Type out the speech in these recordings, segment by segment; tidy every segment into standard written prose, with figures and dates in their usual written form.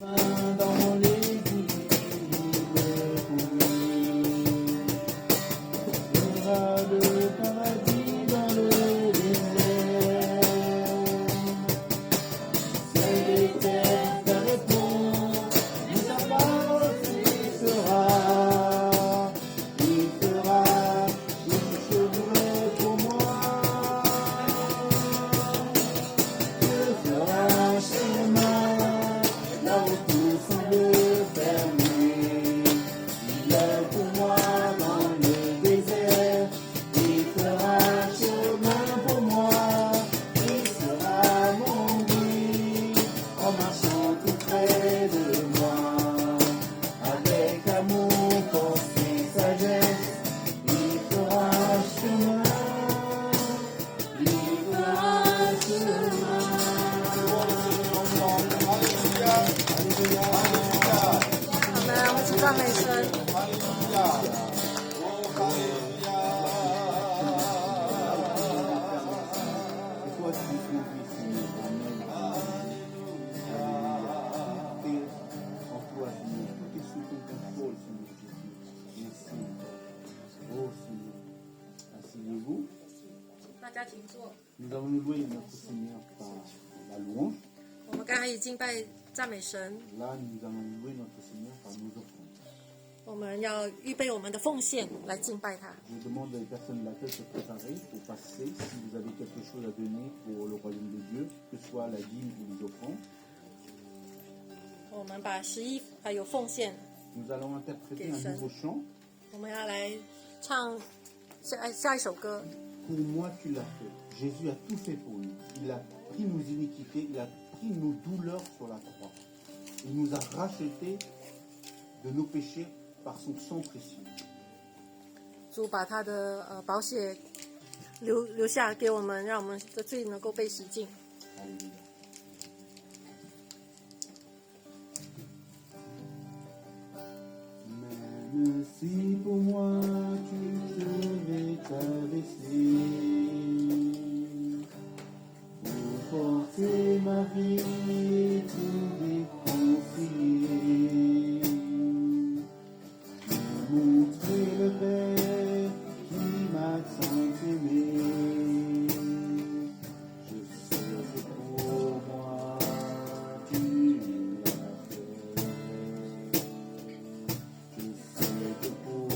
Dans l'église pour lui, il y aura le paradis dans le désert. C'est l'éternel qui répond, mais ta parole sera. Il fera une chemin pour moi. Il fera un chemin là où tout semble fermé. Il est pour moi dans le désert. Il fera un chemin pour moi. Il sera mon guide en marchant tout près de moi. Avec amour, force et sagesse, il fera un chemin. Il fera un chemin.我们去赞美神。 Et toi, tu nous conduis, Seigneur. Amen. Tout est en toi, Seigneur. Tout est sous ton contrôle, Seigneur Jésus. Merci encore. Oh, Seigneur. Asseyez-vous. 大家请坐。 Nous avons loué notre Seigneur par la louange. 我们刚才已经拜赞美神， Là, nous allons louer notre Seigneur par nos offrandes. 我们要预备我们的奉献来敬拜他。 Je demande aux personnes de l'accueil de se préparer pour passer. Si vous avez quelque chose à donner pour le royaume de Dieu, que ce soit la dîme ou les offrandes, 我们把11还有奉献， nous allons interpréter un nouveau chant. 我们要来唱下一首歌。 Pour moi, tu l'as fait. Jésus a tout fait pour nous. Il a pris nos iniquités, il a pris nos douleurs sur la croix. Il nous a rachetés de nos péchés par son sang précieux. 主把他的宝血留下给我们，让我们的罪能够被洗净。 Alléluia. Même si pour moi tu devais t'abaisser pour porter ma vie et tout réconcilier, me montrer le Père qui m'a tant aimé. Je sais que pour moi tu l'as fait. Je sais que pour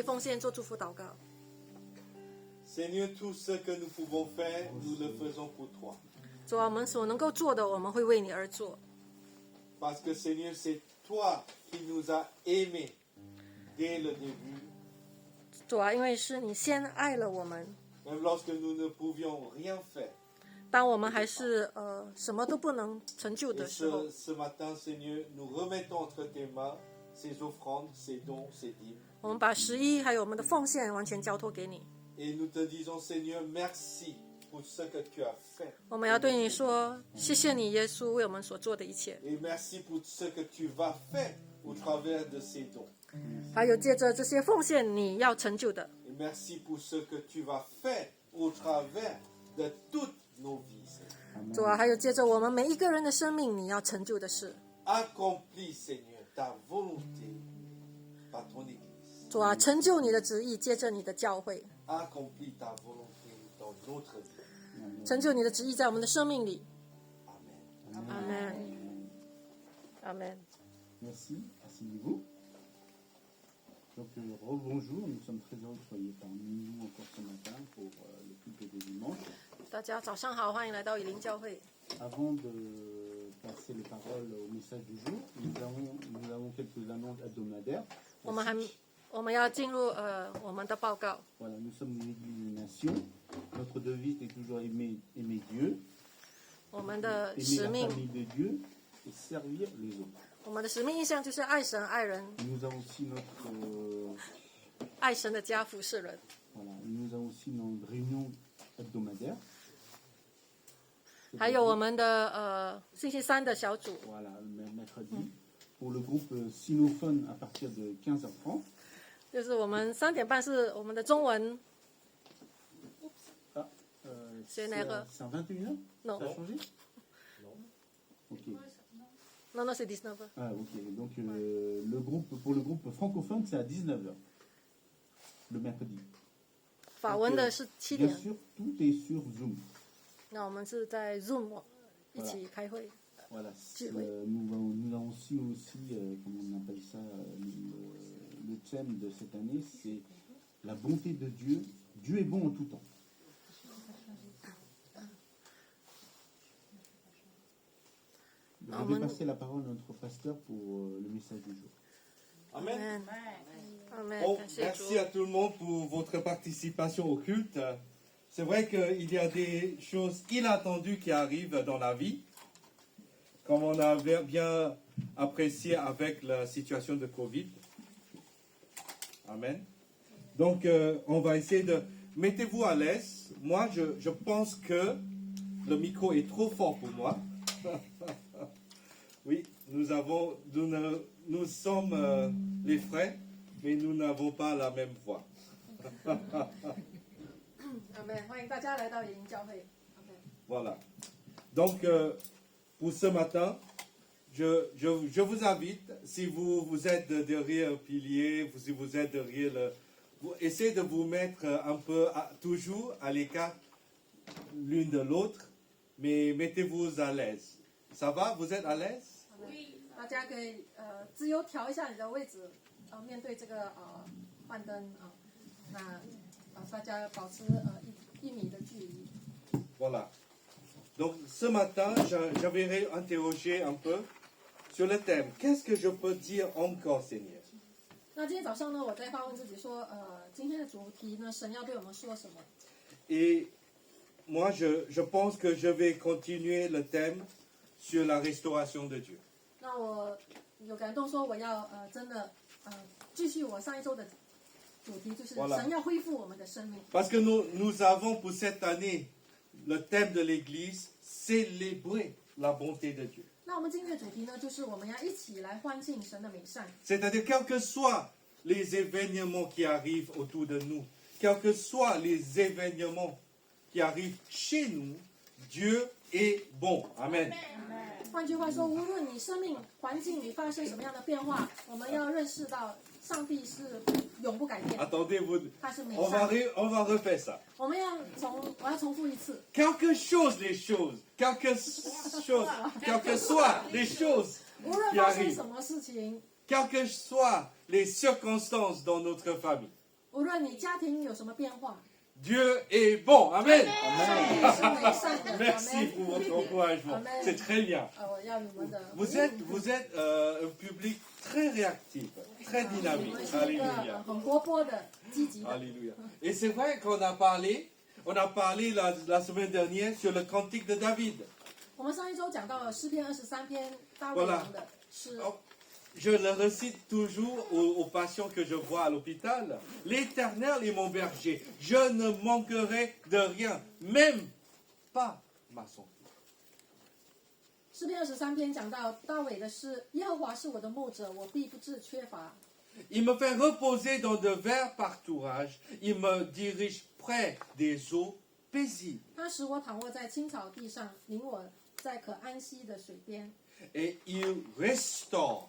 为奉献做祝福祷告。 Seigneur, tout ce que nous pouvons faire, nous le faisons pour toi. 主啊，我们所能够做的，我们会为你而做。 Parce que Seigneur, c'est toi qui nous as aimés dès le début, 主啊，因为是你先爱了我们， même lorsque nous ne pouvions rien faire. 当我们还是什么都不能成就 Et 的时候， ce matin, Seigneur, nous remettons entre tes mains ces offrandes, ces dons, ces dîmes. 我们把11还有我们的奉献完全交托给你。 Et nous te disons, Seigneur, merci pour ce que tu as fait. 我们要对你说，谢谢你，耶稣为我们所做的一切， Et merci pour ce que tu vas faire au travers de ces dons. 还有借着这些奉献你要成就的。 Et merci pour ce que tu vas faire au travers de toutes nos vies. Seigneur. 主啊，还有借着我们每一个人的生命你要成就的事。 Accomplis, Seigneur, ta volonté par ton Église. 主啊，成就你的旨意，接着你的教会， Accomplis ta volonté dans notre vie. 成就你的旨意在我们的生命里。 Amen. 阿门，阿门。 Merci, asseyez-vous. Donc, rebonjour, nous sommes très heureux que vous soyez parmi nous encore ce matin pour le culte de dimanche. 大家早上好，欢迎来到以灵教会。 Avant de passer les paroles au message du jour, nous avons quelques annonces hebdomadaires. 我们要进入我们的报告。 Voilà, nous sommes une église nation. Notre devise est toujours aimer Dieu, 我们的 aimer 使 la 命， famille de Dieu et servir les autres. 我们的使命意向就是爱神爱人， Nous avons aussi notre 爱神的家服侍人。 voilà, nous avons aussi notre réunion hebdomadaire. 还有我们的星期三的小组， Voilà, le mercredi. Pour le groupe sinophone à partir de 15h30. 就是我们3点半是我们的中文 Ah, C'est une à- erreur. c'est à 21h. Non. Ça a changé. Ok. Non, non, c'est 19h. Ah, ok. Donc pour le groupe francophone, c'est à 19h. Le mercredi. 法文的是7 Bien 点。 sûr, tout est sur Zoom. 那我们是在 Zoom 一起开会。 Voilà. Oui, oui. Nous avons aussi comment on appelle ça, le thème de cette année, c'est la bonté de Dieu. Dieu est bon en tout temps. Je vais passer la parole à notre pasteur pour le message du jour. Amen. Amen. Amen. Bon, 感谢主 merci à tout le monde pour votre participation au culte. C'est vrai qu'il y a des choses inattendues qui arrivent dans la vie, comme on a bien apprécié avec la situation de Covid. Amen. Donc, on va essayer de... Mettez-vous à l'aise. Moi, je pense que le micro est trop fort pour moi. Oui, nous sommes les frères, mais nous n'avons pas la même voix. Amen. 欢迎大家来到以灵教会。Amen. Voilà. Donc, pour ce matin, je vous invite, si vous êtes derrière un pilier, si vous êtes derrière vous essayez de vous mettre un peu toujours à l'écart l'une de l'autre, mais mettez-vous à l'aise. Ça va? Vous êtes à l'aise? 大家可以自由调一下你的位置，面对这个幻灯啊，那大家保持1米的距离。 Voilà. Donc, ce matin, j'avais interrogé un peu sur le thème. Qu'est-ce que je peux dire encore, Seigneur? 那今天早上呢，我在发问自己说，今天的主题呢，神要对我们说什么？ Et moi, je pense que je vais continuer le thème sur la restauration de Dieu. 那我有感动说，我要真的继续我上一周的主题，就是 Voilà. 神要恢复我们的生命。 Parce que nous avons pour cette année, le thème de l'Église, célébrer la bonté de Dieu. 那我们今天的主题呢，就是我们要一起来欢庆神的美善。 C'est-à-dire, quels que soient les événements qui arrivent autour de nous, quels que soient les événements qui arrivent chez nous, Dieu est bon. Amen. 换句话说，无论你生命环境里发生什么样的变化，我们要认识到上帝是永不改变， Attendez, 他是美 on 善。 va refaire ça. 我要重复一次， Quelles que soient les choses, quelles que soient les choses 无论 qui 发生 arrivent, 什么事情， quelles que soient les circonstances dans notre famille, 无论你家庭有什么变化， Dieu est bon. Amen. 上帝是美善的。 Merci pour votre encouragement. Amen. C'est très bien. 我要你们的。 Vous êtes un public très réactif, très 你 dynamique. 们是一个 Alléluia. 很活泼的、积极的。 Alléluia. Et c'est vrai qu'on a parlé la semaine dernière sur le cantique de David. 我们上一周讲到了诗篇23篇大卫王的诗。 Oh, je le récite toujours aux patients que je vois à l'hôpital. L'Éternel est mon berger. Je ne manquerai de rien, même pas ma santé. 诗篇23篇讲到大卫的诗，耶和华是我的牧者，我必不致缺乏。 Il me fait reposer dans de verts pâturages. Il me dirige près des eaux paisibles. 他使我躺卧在青草地上，领我在可安息的水边。 Et il restaure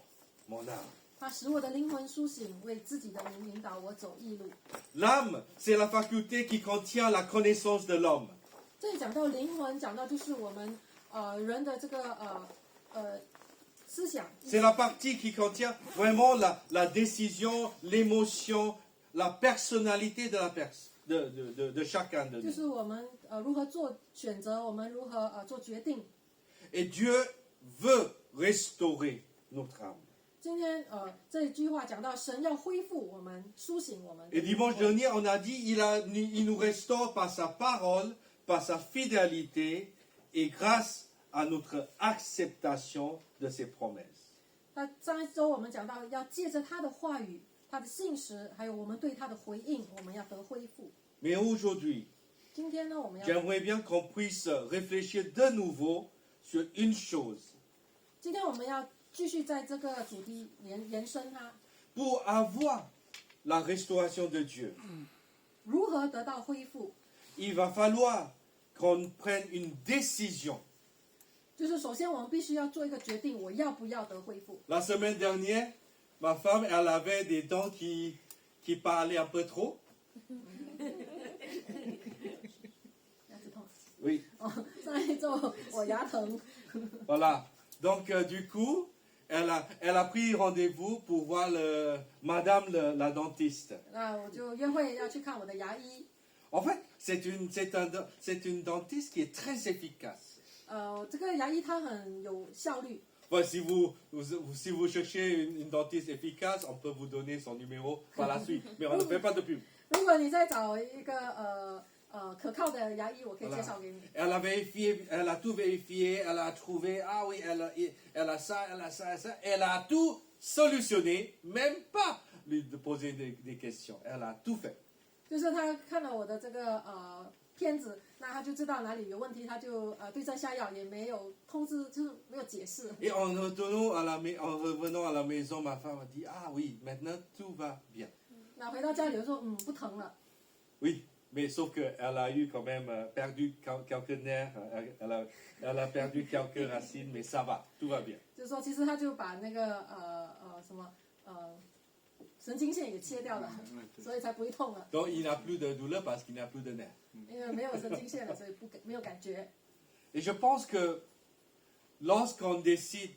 mon âme. 他使我的灵魂苏醒，为自己的名引导我走义路。 L'âme, c'est la faculté qui contient la connaissance de l'homme. 这里讲到灵魂，讲到就是我们人的这个思想。 C'est la partie qui contient vraiment la décision, l'émotion, la personnalité de chacun de 就 nous. 是我们如何做选择，我们如何做决定。 Et Dieu veut restaurer notre âme. 今天这一句话讲到神要恢复我们，苏醒我们的 Et 灵 dimanche 魂。 dernier, on a dit il nous restaure par sa parole, par sa fidélité et grâce à notre acceptation de ses promesses. 那上一周我们讲到，要借着他的话语、他的信实，还有我们对他的回应，我们要得恢复。 Mais aujourd'hui, 今天呢，我们要 j'aimerais bien qu'on puisse réfléchir de nouveau sur une chose. 今天我们要继续在这个主题延伸它， Pour avoir la restauration de Dieu, 如何得到恢复， il va falloir qu'on prenne une décision. 就是首先我们必须要做一个决定，我要不要得恢复。 La semaine dernière, ma femme, elle avait des dents qui parlaient un peu trop. 牙齿痛。 Oui, 上一周我牙疼， voilà. Donc, du coup, elle a pris rendez-vous pour voir madame la dentiste. 那我就约会要去看我的牙医。 En fait, c'est une dentiste qui est très efficace. 这个牙医他很有效率。 Enfin, si vous cherchez une dentiste efficace, on peut vous donner son numéro par la suite. Mais on ne fait pas de pub. 如果你在找一个可靠的牙医，我可以介绍给你。 Elle a vérifié, elle a tout vérifié, elle a trouvé, ah oui, elle a ça, elle a ça, ça. Elle a tout solutionné, même pas lui de poser des questions. Elle a tout fait. 就是他看了我的这个片子，那他就知道哪里有问题，他就对症下药，也没有通知，就是没有解释。 Et en revenant à la maison, ma femme a dit, ah oui, maintenant tout va bien. 那回到家里就说，不疼了。 Oui, mais sauf qu'elle a eu quand même perdu quelques nerfs, elle a perdu quelques racines, mais ça va, tout va bien. 就是说，其实他就把那个什么神经线也切掉了，所以才不会痛了。 Donc il n'a plus de douleur parce qu'il n'a plus de nerfs. 因为没有神经线了，所以没有感觉。 Et je pense que lorsqu'on décide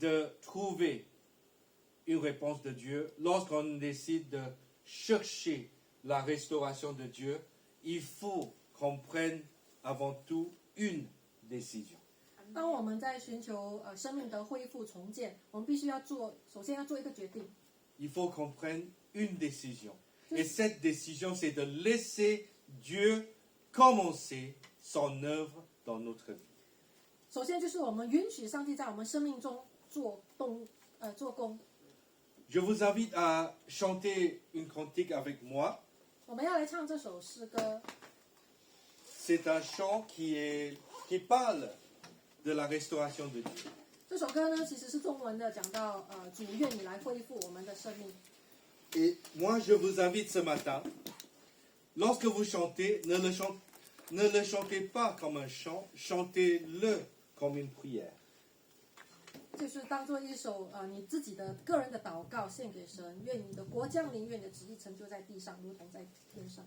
de trouver une réponse de Dieu, lorsqu'on décide de chercher la restauration de Dieu, il faut qu'on prenne avant tout une décision. 当我们在寻求生命的恢复重建，我们必须要首先要做一个决定。 Il faut qu'on prenne une décision. Et cette décision, c'est de laisser Dieu commencer son œuvre dans notre vie. 首先就是我们允许上帝在我们生命中做工。 Je vous invite à chanter une cantique avec moi. 我们要来唱这首诗歌， C'est un chant qui parle de la restauration de Dieu. 这首歌呢其实是中文的，讲到主愿你来恢复我们的生命。 Et moi, je vous invite ce matin, lorsque vous chantez, ne le chantez pas comme un chant, chantez-le comme une prière. 就是当做一首你自己的个人的祷告献给神，愿你的国降临，愿你的旨意成就在地上，如同在天上。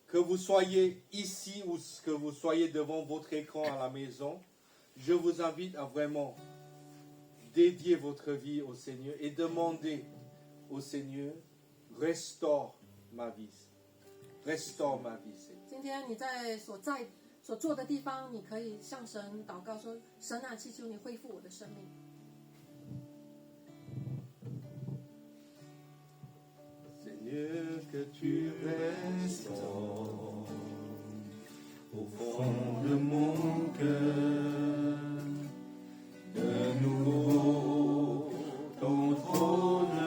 Que vous soyez ici ou que vous soyez devant votre écran à la maison, je vous invite à vraiment dédier votre vie au Seigneur et demander au Seigneur, restaure ma vie. Restaure ma vie, Seigneur. 今天你在所做的地方，你可以向神祷告说：“神啊，祈求你恢复我的生命。” Seigneur, que tu restaures au fond de mon cœur de nouveau ton trône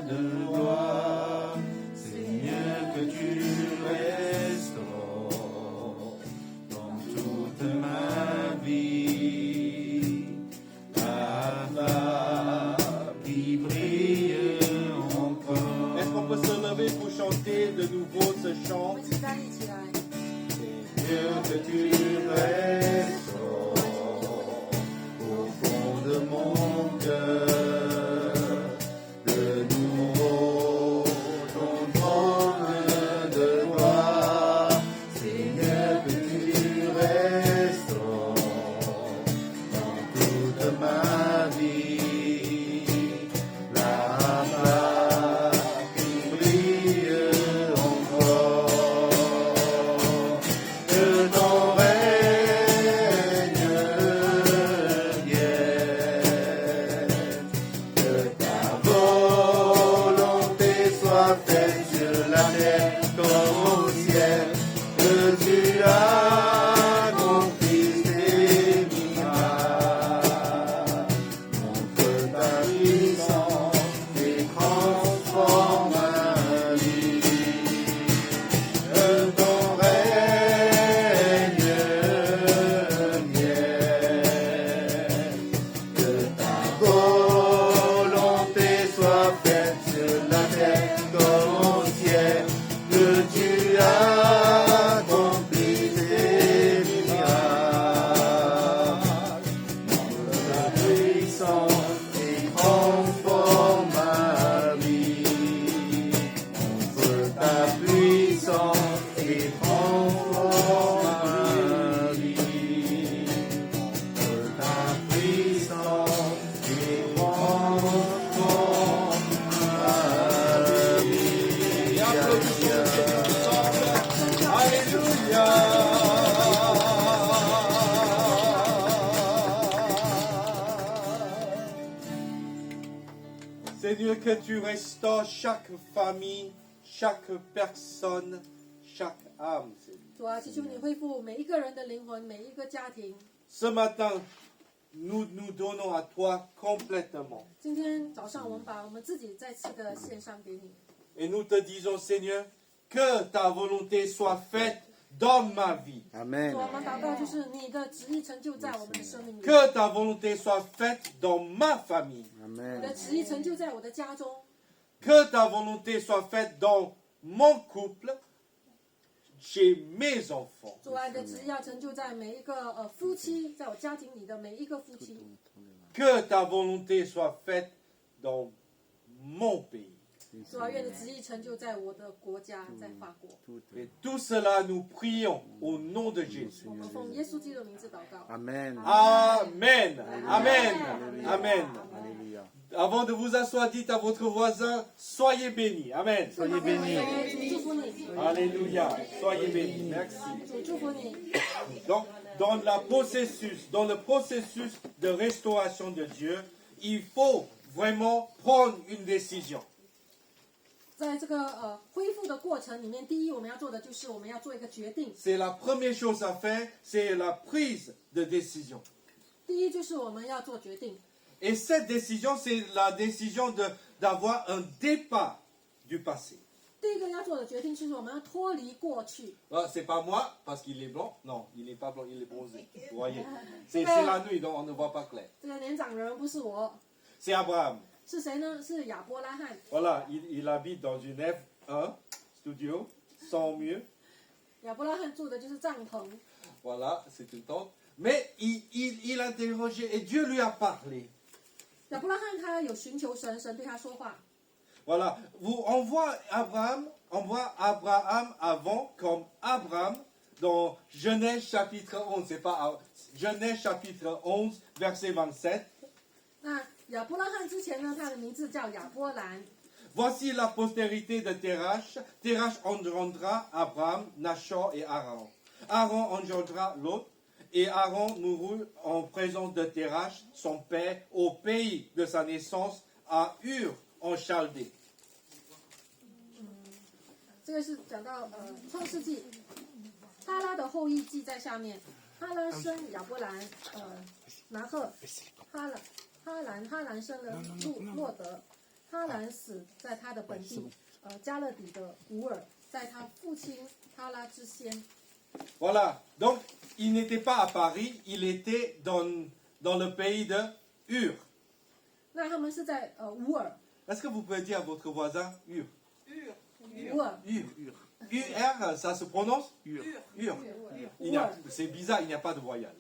de gloire. Seigneur, que tu restaures dans toute ma vie la flamme qui brille encore. Est-ce qu'on peut se lever pour chanter de nouveau ce 我 chant? 们一起站立起来。 Seigneur, que tu restaures au fond de mon cœur de nouveau ton trône de gloire. Seigneur, que tu restaures dans toute ma vie la flamme qui brille encore. Que ton règne vienne, que ta volonté soit faite sur la terre comme au ciel, que tu accomplisses tes miracles, montre ta puissance et transforme ma vie. Que ton règne vienne, que ta volonté soit faite sur la terre comme au ciel, que tu accomplisses tes miracles, montre ta puissance et transforme ma vie. Montre ta puissance et transforme ma vie. Montre ta puissance et transforme ma vie. Applaudissons tous ensemble. Alléluia. Seigneur, que tu restaures chaque famille, chaque personne, chaque âme, Seigneur. 主啊，祈求你恢复每一个人的灵魂，每一个家庭。 Ce matin, nous nous donnons à toi complètement. 今天早上，我们把我们自己再次的献上给你。 Et nous te disons, Seigneur, que ta volonté soit faite dans ma vie. 主， Amen. 我们祷告就是你的旨意成就在我们的生命里， Que ta volonté soit faite dans ma famille. 你的 Amen. 旨意成就在我的家中， Que ta volonté soit faite dans mon couple, chez mes enfants. 主啊，你的旨意要成就在每一个夫妻，在我家庭里的每一个夫妻。 Que ta volonté soit faite dans mon pays. 主啊，愿你旨意成就在我的国家，在法国。 Et tout cela, nous prions au nom de Jésus. 我们奉耶稣基督的名字祷告。 Amen. Amen. Amen. Amen. Alléluia. Avant de vous asseoir, dites à votre voisin, soyez bénis. Amen. Soyez bénis. 主祝福你， Alléluia. Soyez bénis. Merci. 主祝福你。 Donc, dans le processus de restauration de Dieu, il faut vraiment prendre une décision. 在这个恢复的过程里面，第一我们要做的就是我们要做一个决定。 C'est la première chose à faire, c'est la prise de décision. 第一就是我们要做决定， Et cette décision, c'est la décision d'avoir un départ du passé. 第一个要做的决定就是我们要脱离过去。 Ah, c'est pas moi, parce qu'il est blanc. Non, il n'est pas blanc, il est bronzé. Vous voyez. C'est la nuit, donc on ne voit pas clair. 这个年长人不是我， C'est Abraham. 是谁呢？是亚伯拉罕。 Voilà, il habite dans une F1 studio, sans mur. 亚伯拉罕住的就是帐篷， Voilà, c'est une tente. Mais il interrogeait et Dieu lui a parlé. 亚伯拉罕他有寻求神，神对他说话。 Voilà, on voit Abraham avant comme Abraham dans Genèse chapitre 11. C'est pas Genèse chapitre 11, verset 27. 那亚伯拉罕之前呢，他的名字叫亚伯兰。voici la postérité de Terach. Terach engendra Abraham, Nachor et Aaron. Aaron engendra Lot. Et Aaron mourut en présence de Terach, son père, au pays de sa naissance, à Ur, en Chaldée. 这个是讲到创世纪，哈拉的后裔记在下面。哈拉生亚伯兰，拿赫，哈兰生了洛德，哈兰死在他的本地，加勒底的乌尔，在他父亲哈拉之先。 Voilà, donc il n'était pas à Paris, il était dans le pays de Ur. 那他们是在乌尔， Est-ce que vous pouvez dire à votre voisin Ur? 乌尔， Ur. UR, ça se prononce Ur. C'est bizarre, il n'y a pas de voyelle.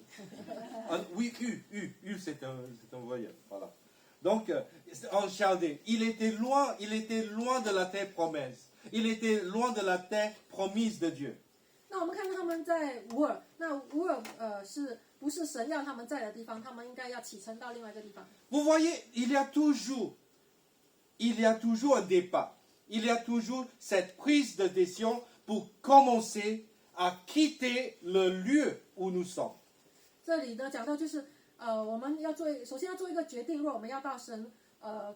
Oui, U, c'est un voyelle. Voilà. Donc, en Chaldée, il était loin de la terre promise. Il était loin de la terre promise de Dieu. 那我们看到他们在乌尔，那乌尔是不是神要他们在的地方？他们应该要启程到另外一个地方。 Vous voyez, il y a toujours un départ. Il y a toujours cette prise de décision pour commencer à quitter le lieu où nous sommes. 这里呢讲到就是我们要首先要做一个决定，若我们要到神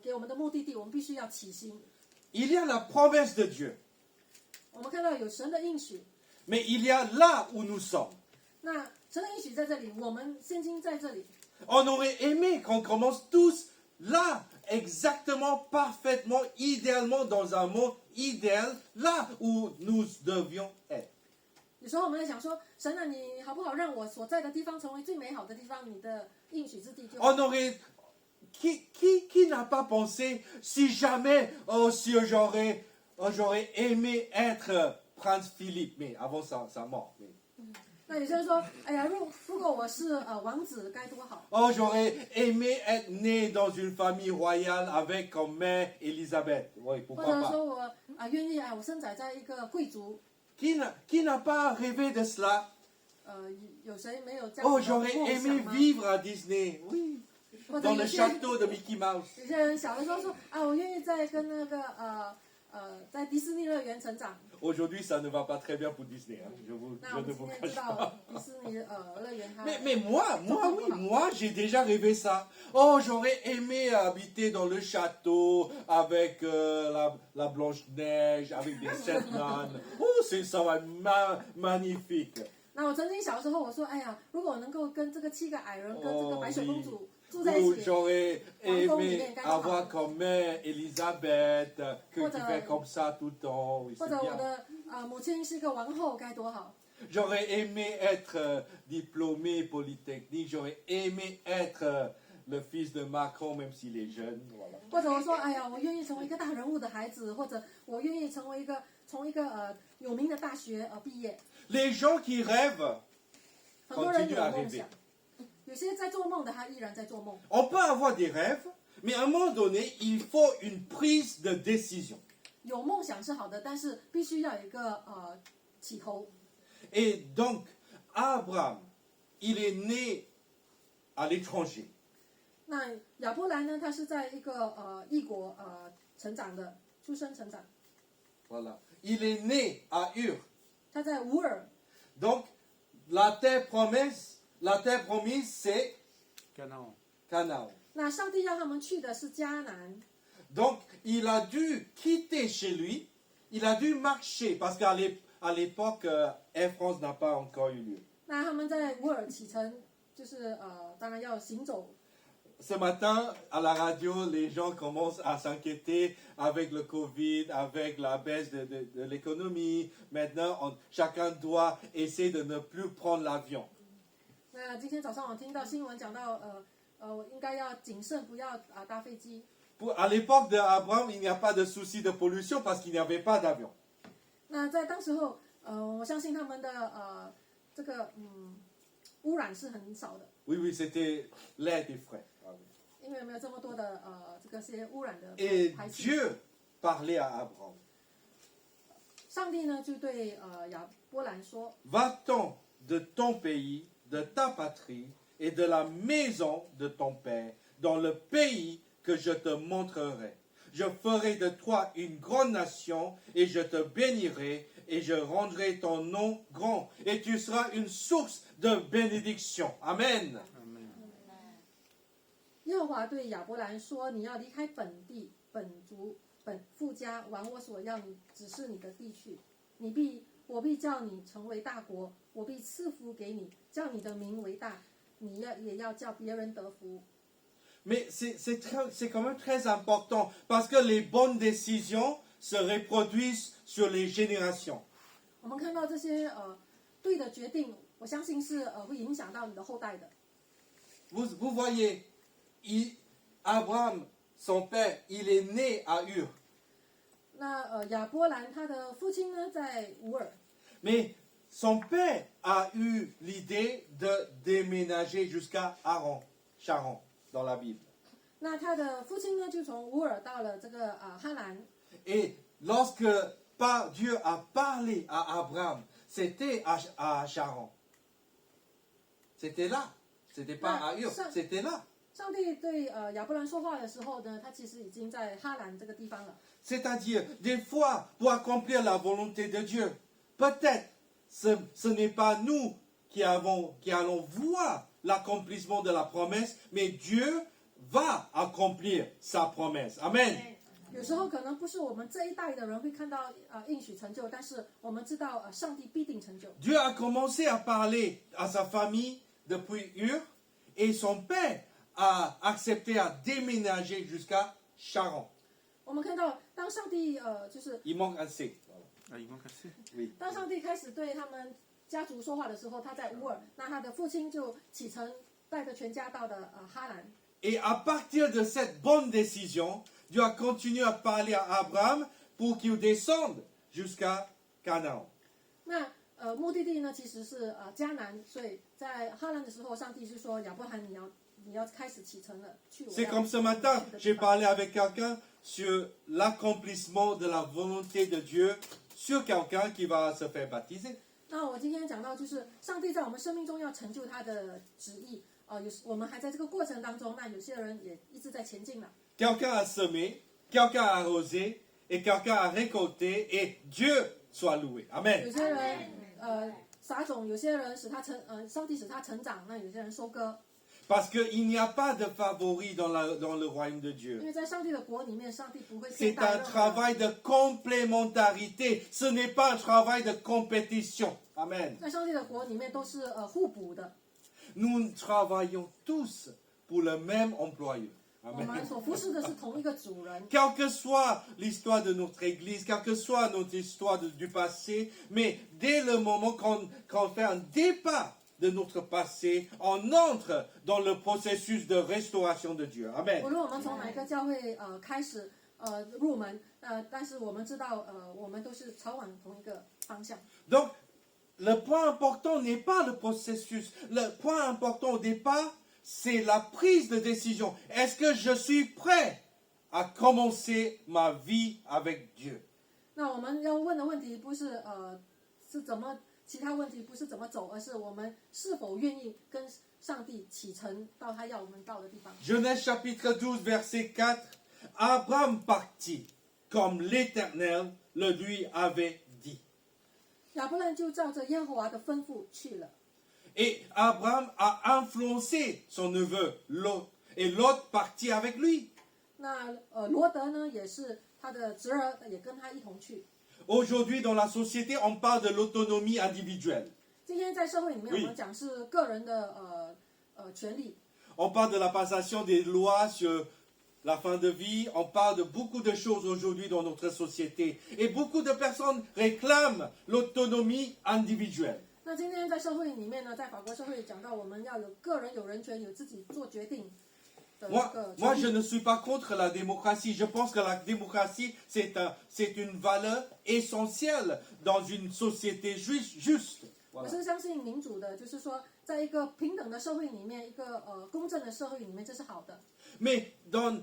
给我们的目的地，我们必须要起心。 Il y a la promesse de Dieu, 我们看到有神的应许， mais il y a là où nous sommes. 那神的应许在这里，我们现今在这里。 On aurait aimé qu'on commence tous là, exactement, parfaitement, idéalement, dans un monde idéal, là où nous devions être. 有时候我们在想说，神啊，你好不好让我所在的地方成为最美好的地方？你的应许之地就好。 On aurait... Qui n'a pas pensé, si jamais, si j'aurais aimé être Prince Philippe, mais avant sa mort. Mais, 那有些人说，哎呀，如果我是王子该多好。 oh, j'aurais aimé être né dans une famille royale avec comme mère Élisabeth. Oui, 或 pourquoi 者 pas? 说我愿意我生长在一个贵族， Qui n'a pas rêvé de cela? 有谁没有这样 Oh, 的 j'aurais 梦 aimé 想吗？ vivre à Disney. Oui, 或者 dans 有 le 些 château de Mickey Mouse. 有些人小的时候说我愿意在跟那个在迪士尼乐园成长。 Aujourd'hui, ça ne va pas très bien pour Disney. Hein. 那我 Je 们 ne 今 vous 天 cache 知道 pas. 迪士尼乐园它 Mais moi, j'ai déjà rêvé ça. Oh, j'aurais aimé habiter dans le château avec la Blanche-Neige, avec des sept naines. Oh, ça va être magnifique. 那我曾经小时候我说，哎呀，如果我能够跟这个7个矮人跟这个白雪公主住在一 Ou 起， j'aurais aimé Gagne avoir pas. comme mère Elisabeth, qui Voilà. fait comme ça tout le temps. Oui, 或 c'est 者我 bien. 的母亲是一个王后，该多好。 J'aurais aimé être diplômé polytechnique. J'aurais aimé être le fils de Macron, même s'il est jeune. Voilà. 或者我说，哎呀，我愿意成为一个大人物的孩子，或者我愿意成为从一个有名的大学毕业。 Les gens qui rêvent 很多人 continuent 有 à 梦 rêver. 想，有些在做梦的，他依然在做梦。 On peut avoir des rêves, mais à un moment donné, il faut une prise de décision. 有梦想是好的，但是必须要有一个起头。 Et donc, Abraham, il est né à l'étranger. 那亚伯兰呢？他是在一个异国成长的，出生成长。 Voilà. Il est né à Ur. 他在乌尔， Donc, la terre promise, c'est Canaan. 那上帝让他们去的是迦南。 Donc, il a dû quitter chez lui, il a dû marcher, parce qu'à l'époque, Air France n'a pas encore eu lieu. 那他们在乌尔启程，就是当然要行走。 Ce matin, à la radio, les gens commencent à s'inquiéter avec le Covid, avec la baisse de l'économie. Maintenant, chacun doit essayer de ne plus prendre l'avion. 那今天早上我听到新闻讲到，应该要谨慎，不要搭飞机。 À l'époque d'Abraham, il n'y a pas de souci de pollution parce qu'il n'y avait pas d'avion. 那在当时候，我相信他们的这个污染是很少的， Oui, c'était l'air des frais. 因为没有这么多的这些污染的 Et 排气。 Dieu parlait à Abraham. 上帝呢就对亚伯兰说 Va-t'en de ton pays, de ta patrie et de la maison de ton père, dans le pays que je te montrerai. je ferai de toi une grande nation et je te bénirai et je rendrai ton nom grand et tu seras une source de bénédiction. Amen. 耶和华对亚伯兰说：“你要离开本地、本族、本父家，往我所要你指示你的地去。我必叫你成为大国，我必赐福给你，叫你的名为大。你也要叫别人得福。” Mais c'est quand même très important parce que les bonnes décisions se reproduisent sur les générations. 我们看到这些对的决定，我相信是会影响到你的后代的。Vous voyez, Abraham, son père, il est né à Ur. 那亚伯兰他的父亲呢，在乌尔， Mais son père a eu l'idée de déménager jusqu'à Charan, dans la Bible. 那他的父亲呢，就从乌尔到了这个哈兰。 Et lorsque Dieu a parlé à Abraham, c'était à Charan. C'était là. C'était pas à Ur, c'était là. 上帝对亚伯兰说话的时候呢，他其实已经在哈兰这个地方了。 C'est-à-dire, des fois, pour accomplir la volonté de Dieu, peut-être ce n'est pas nous qui allons voir l'accomplissement de la promesse, mais Dieu va accomplir sa promesse. Amen. 有时候可能不是我们这一代的人会看到应许成就，但是我们知道上帝必定成就。 Dieu a commencé à parler à sa famille depuis Ur, et son père a accepté à déménager jusqu'à Charan. 我们看到，当上帝就是 Il manque un C. Ah, il manque assez. Oui. 当上帝开始对他们家族说话的时候，他在乌尔，那他的父亲就启程带着全家到的哈兰。 Et à partir de cette bonne décision, Dieu a continué à parler à Abraham pour qu'il descende jusqu'à Canaan. 那目的地呢，其实是迦南，所以在哈兰的时候，上帝就说亚伯兰，你要开始启程了，去我 C'est 要 comme ce matin, 去的 j'ai 地方。 parlé avec quelqu'un sur l'accomplissement de la volonté de Dieu sur quelqu'un qui va se faire baptiser. 那我今天讲到，就是上帝在我们生命中要成就他的旨意。我们还在这个过程当中，那有些人也一直在前进了。 Quelqu'un a semé, quelqu'un a arrosé, et quelqu'un a récolté, et Dieu soit loué. 有 Amen. 些人撒种，有些人上帝使他成长，那有些人收割。 Parce qu'il n'y a pas de favoris dans le royaume de 因 Dieu. 为在上帝的国里面，上帝不会偏 C'est 待 un 任何人。 travail de complémentarité. Ce n'est pas un travail de compétition. Amen. 在上帝的国里面都是互补的。 Nous travaillons tous pour le même employeur. 我们 Amen. 所服侍的是同一个主人。 Quelle que soit l'histoire de notre Église, quelle que soit notre histoire du passé, mais dès le moment qu'on fait un départ de notre passé, on entre dans le processus de restauration de Dieu. 无 Amen. 论我们从哪个教会开始入门，但是我们知道我们都是朝往同一个方向。 Donc, le point important n'est pas le processus. Le point important au départ, c'est la prise de décision. Est-ce que je suis prêt à commencer ma vie avec Dieu? 那我们要问的问题不是是怎么，其他问题不是怎么走，而是我们是否愿意跟上帝启程到他要我们到的地方。 Genèse chapitre 12, verset 4. Abraham partit comme l'Éternel le lui avait dit. 亚伯兰就照着耶和华的吩咐去了。 Et Abraham a influencé son neveu Lot. Et Lot partit avec lui. 那罗德呢，也是他的侄儿，也跟他一同去。 Aujourd'hui, dans la société, on parle de l'autonomie individuelle. 今天在社会里面，我们讲是个人的权利。 On parle de la passation des lois sur la fin de vie. On parle de beaucoup de choses aujourd'hui dans notre société. Et beaucoup de personnes réclament l'autonomie individuelle. 那今天在社会里面呢，在法国社会讲到，我们要有个人有人权，有自己做决定的这 Moi, 个 moi, 权 je 利。 ne suis pas contre la démocratie. Je pense que la démocratie, c'est une valeur essentielle dans une société juste. 我 Voilà. 是相信民主的，就是说，在一个平等的社会里面，一个公正的社会里面，这是好的。 Mais dans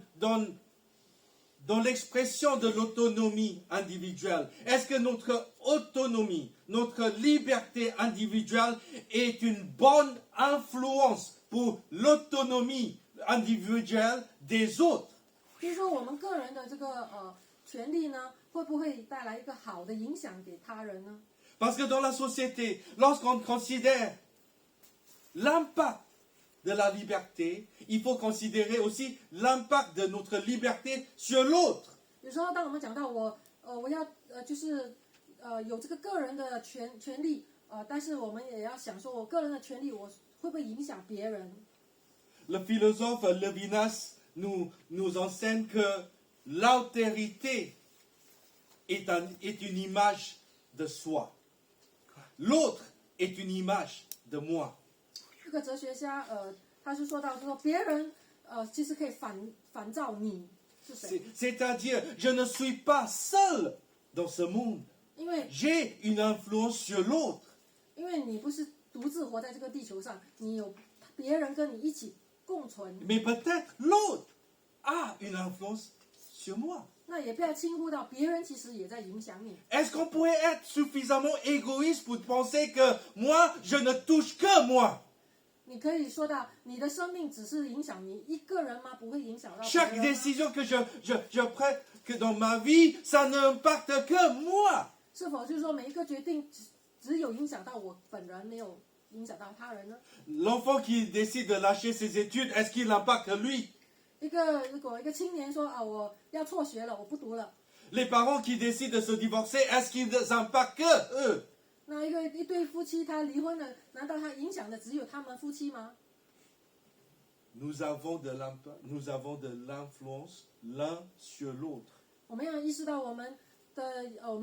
l'expression de l'autonomie individuelle, est-ce que notre autonomie, notre liberté individuelle est une bonne influence pour l'autonomie individuelle des autres? 就是说我们个人的这个权利呢，会不会带来一个好的影响给他人呢？ Parce que dans la société, lorsqu'on considère l'impact de la liberté, il faut considérer aussi l'impact de notre liberté sur l'autre. 有时候当我们讲到我要就是有这个个人的权利但是我们也要想说我个人的权利我会不会影响别人？ Le philosophe Levinas nous enseigne que l'altérité est une image de soi. L'autre est une image de moi. 这个哲学家他是说到说别人其实可以反照你是谁， C'est-à-dire, je ne suis pas seul dans ce monde. 因为 J'ai une influence sur l'autre. 因为你不是独自活在这个地球上，你有别人跟你一起共存， Mais peut-être l'autre a une influence sur moi. 那也不要轻忽到别人其实也在影响你。 Est-ce qu'on pourrait être suffisamment égoïste pour penser que moi, je ne touche que moi? 你可以说到你的生命只是影响你一个人吗？不会影响到别 Chaque 人吗？ décision que je prends que dans ma vie, ça n'impacte que moi. 是否就是说每一个决定只有影响到我本人，没有影响到他人呢？ L'enfant qui décide de lâcher ses études, est-ce qu'il impacte lui? 如果一个青年说我要辍学了，我不读了， Les parents qui décident de se divorcer, est-ce qu'ils impactent que eux? 那一对夫妻他离婚了，难道他影响的只有他们夫妻吗？ Nous avons de l'influence l'un sur l'autre. 我们要意识到我们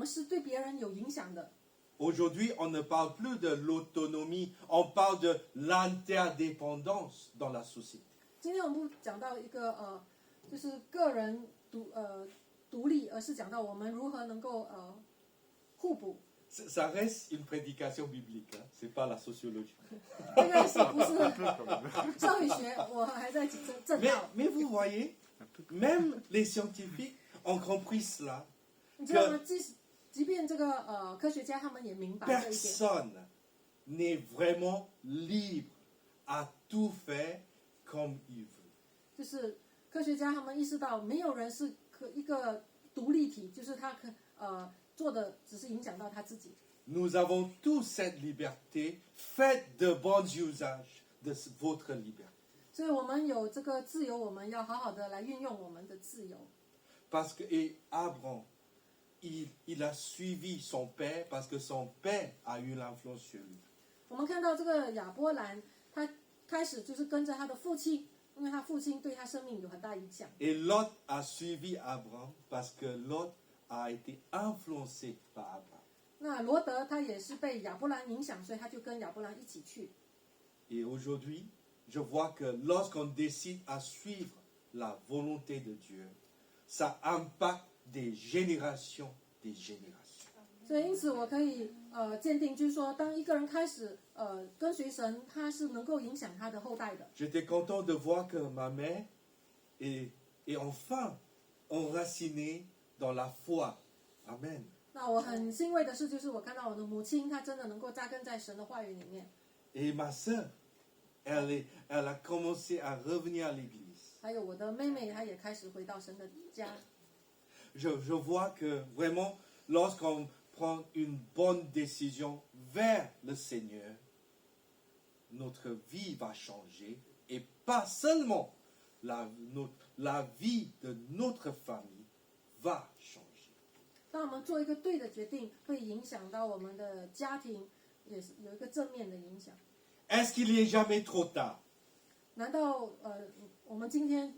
是对别人有影响的。 Aujourd'hui, on ne parle plus de l'autonomie, on parle de l'interdépendance dans la société. 今天我们不讲到一个就是个人独立，而是讲到我们如何能够互补。 Ça reste une prédication biblique, hein? C'est pas la sociologie. 这个是不是社会学？我还在正道。 Mais vous voyez, même les scientifiques ont compris cela. 你知道吗？即便这个科学家他们也明白这一点， Personne n'est vraiment libre à tout faire comme il veut. 就是科学家他们意识到，没有人是一个独立体，就是他做的只是影响到他自己。 Nous avons tous cette liberté. Faites de bons usages de votre liberté. 所以我们有这个自由，我们要好好的来运用我们的自由。 Parce que et Abraham, il a suivi son père parce que son père a eu l'influence sur lui. 我们看到这个亚波兰，他开始就是跟着他的父亲，因为他父亲对他生命有很大影响。 Et Lot a suivi Abraham parce que Lot a été influencé par Abraham. 那罗德他也是被亚波兰影响，所以他就跟亚波兰一起去。 Et aujourd'hui, je vois que lorsqu'on décide à suivre la volonté de Dieu, ça impacte des générations, des générations. 所以因此我可以鉴定，就是说，当一个人开始跟随神，他是能够影响他的后代的。 J'étais content de voir que ma mère est enfin enracinée dans la foi. Amen. 那我很欣慰的是，就是我看到我的母亲，她真的能够扎根在神的话语里面。 Et ma sœur, elle a commencé à revenir à l'église. 还有我的妹妹，她也开始回到神的家。 Je vois que vraiment, lorsqu'on prend une bonne décision vers le Seigneur, notre vie va changer. Et pas seulement la vie de notre famille va changer. 当我们做一个对的决定，会影响到我们的家庭，也是有一个正面的影响。 Est-ce qu'il n'est jamais trop tard? 难道我们今天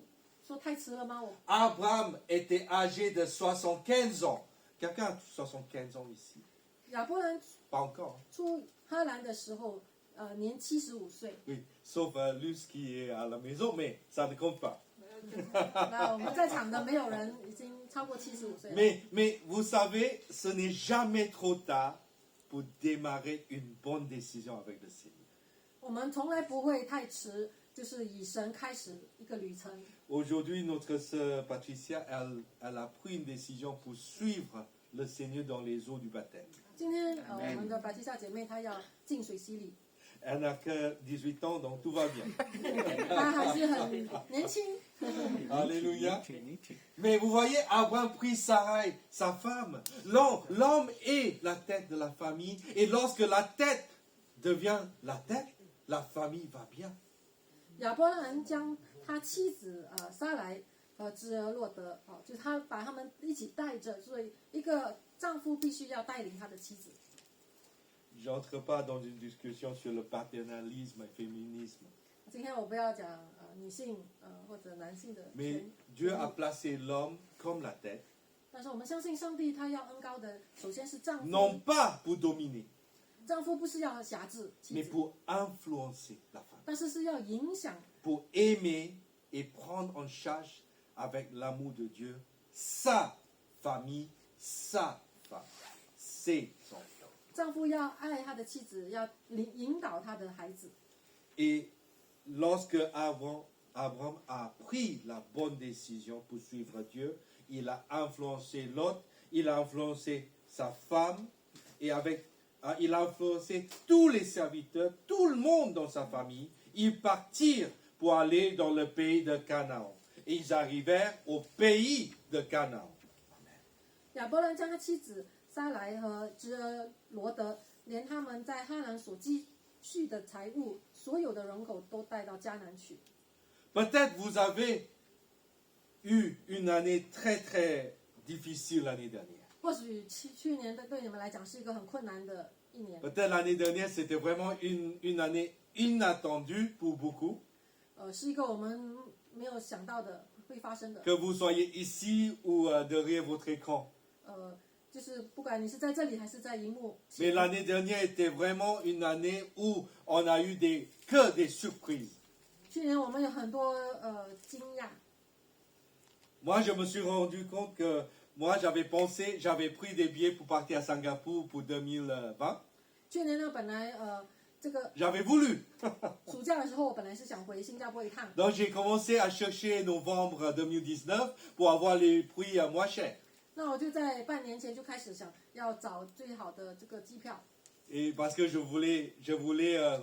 说太迟了吗？ Abraham était âgé de 75 ans. Quelqu'un a 75 ans ici? 亚波兰 Pas encore. 出哈兰的时候，年75岁。 Oui, sauf Luce qui est à la maison, mais ça ne compte pas. 那我们在场的没有人已经超过75岁了。 Mais vous savez, ce n'est jamais trop tard pour démarrer une bonne décision avec le Seigneur. 我们从来不会太迟，就是以神开始一个旅程。 Aujourd'hui, notre sœur Patricia, elle a pris une décision pour suivre le Seigneur dans les eaux du baptême. 今天我们的白旗下姐妹她要进水洗礼， Elle n'a que 18 ans, donc tout va bien. 他还是很年轻。 Alléluia. Mais vous voyez, Abraham prit Sarai, sa femme. L'homme est la tête de la famille. Et lorsque la tête devient la tête, la famille va bien. 亚伯兰将他妻子撒来和侄儿洛德就是他把他们一起带着，所以一个丈夫必须要带领他的妻子。 Je n'entre pas dans une discussion sur le paternalisme et le féminisme. 今天我不要讲女性或者男性的 Mais 权 Dieu a placé l'homme comme la tête, 但是我们相信上帝他要恩高的，首先是丈夫， non pas pour dominer, 丈夫不是要辖制妻 mais 子， pour influencer la femme, 但是是要影响， pour aimer et prendre en charge avec l'amour de Dieu sa famille, sa femme, ses enfants. 丈夫要爱他的妻子，要引导他的孩子。 Et lorsque Abraham a pris la bonne décision pour suivre Dieu, il a influencé l'autre, il a influencé sa femme, et il a influencé tous les serviteurs, tout le monde dans sa famille. Ils partirent pour aller dans le pays de Canaan. Et ils arrivèrent au pays de Canaan. 亚伯兰将他妻子撒来和侄儿罗德，连他们在哈兰所积蓄的财物，所有的人口都带到迦南去。 Peut-être vous avez eu une année très très difficile l'année dernière. 或许去年的对你们来讲是一个很困难的一年， Peut-être l'année dernière, c'était vraiment une année inattendue pour beaucoup. 是一个我们没有想到的会发生的。 Que vous soyez ici ou derrière votre écran. 就是不管你是在这里还是在荧幕 Mais 前， l'année dernière était vraiment une année où on a eu que des surprises. 去年我们有很多惊讶。 Moi, je me suis rendu compte que moi, j'avais pris des billets pour partir à Singapour pour 2020. 去年呢，本来这个 J'avais voulu. 暑假的时候，我本来是想回新加坡一趟， Donc, j'ai commencé à chercher novembre 2019 pour avoir les prix moins chers. 那我就在半年前就开始想要找最好的这个机票。 Et parce que je voulais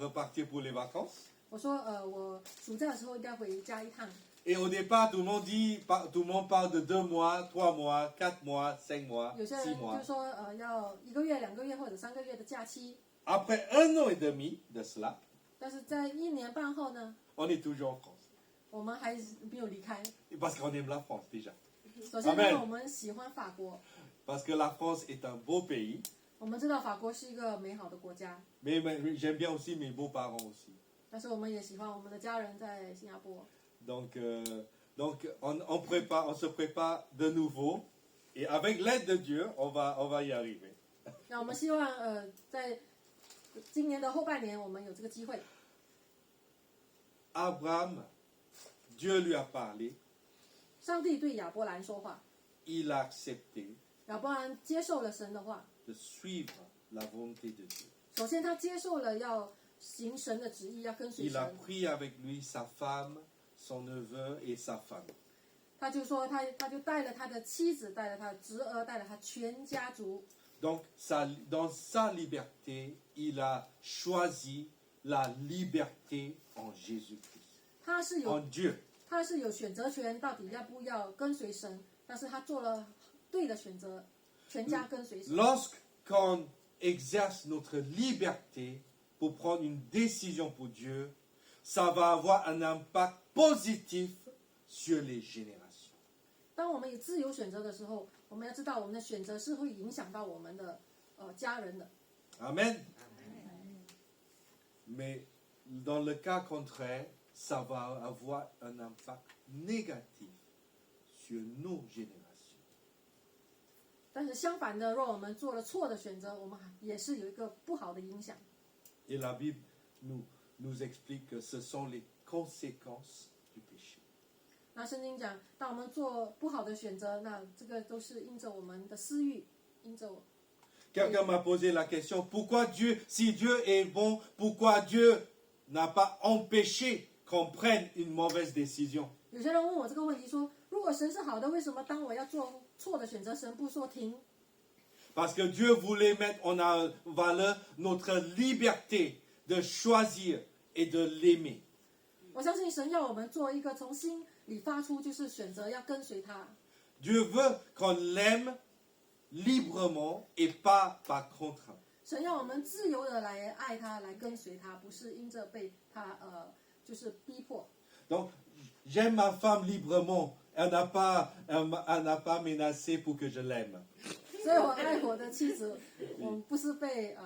repartir pour les vacances. 我说我暑假的时候应该回家一趟。 Et au départ, tout le monde parle de 2 mois, 3 mois, 4 mois, 5 mois, 有些 6 人 mois. 就说要1个月、2个月或者3个月的假期， Après 1 an et demi de cela, 但是在1年半后呢， on est toujours en France. 我们还没有离开。 Parce qu'on aime la France déjà. 首先，因 Amen 为我们喜欢法国， Parce que la France est un beau pays. 我们知道法国是一个美好的国家， Mais j'aime bien aussi mes beaux-parents aussi. 但是我们也喜欢我们的家人在新加坡。 Donc on se prépare de nouveau. Et avec l'aide de Dieu, on va y arriver. 那我们希望在今年的后半年，我们有这个机会。 Abraham, Dieu lui a parlé. 上帝对亚伯兰说话， Il a accepté 亚伯兰接受了神的话。 de suivre la volonté de Dieu. 首先，他接受了要行神的旨意，要跟随 Il a 神。 pris avec lui sa femme, son neveu et sa femme. 他就说他就带了他的妻子，带了他的侄儿，带了他全家族。 Donc, dans sa liberté, il a choisi la liberté en Jésus-Christ, 他是 en 有 Dieu. 他是有选择权，到底要不要跟随神？但是他做了对的选择，全家跟随神。 Lorsqu'on exerce notre liberté pour prendre une décision pour Dieu, ça va avoir un impact positif sur les générations. 当我们有自由选择的时候，我们要知道我们的选择是会影响到我们的家人的。 Amen. Mais dans le cas contraire, ça va avoir un impact négatif sur nos générations. 但是相反的，若我们做了错的选择，我们也是有一个不好的影响。 Et la Bible nous explique que ce sont les conséquences du péché. 那圣经讲，当我们做不好的选择，那这个都是因着我们的私欲，因着 Quelqu'un m'a posé la question, pourquoi Dieu, si Dieu est bon, pourquoi Dieu n'a pas empêché qu'on prenne une mauvaise décision? 有些人问我这个问题说，如果神是好的，为什么当我要做错的选择，神不说停？ Parce que Dieu voulait mettre en valeur notre liberté de choisir et de l'aimer. 我相信神要我们做一个从心里发出，就是选择要跟随他。 Dieu veut qu'on l'aime librement et pas par contrainte. 神要我们自由的来爱他，来跟随他，不是因着被他就是逼迫。 Donc, j'aime ma femme librement. Elle n'a pas menacé pour que je l'aime. 所以我爱我的妻子，我不是被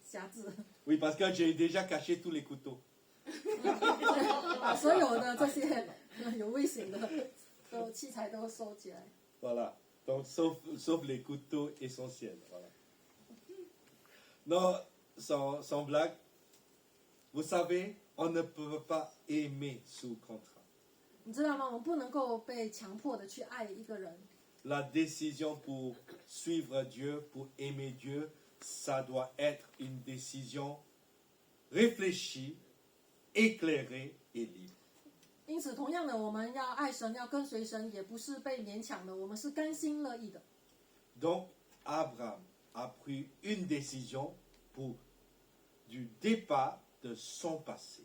辖制， Oui, parce que j'ai déjà caché tous les couteaux. 把所有的这些有危险的器材都收起来。 Voilà. Donc, sauf les couteaux essentiels. Voilà. Non, sans blague, vous savez, on ne peut pas aimer sous contrat. 你知道吗？我们不能够被强迫的去爱一个人。 La décision pour suivre Dieu, pour aimer Dieu, ça doit être une décision réfléchie, éclairée et libre. 因此，同样的，我们要爱神，要跟随神，也不是被勉强的，我们是甘心乐意的。 Donc, Abraham a pris une décision pour du départ de son passé.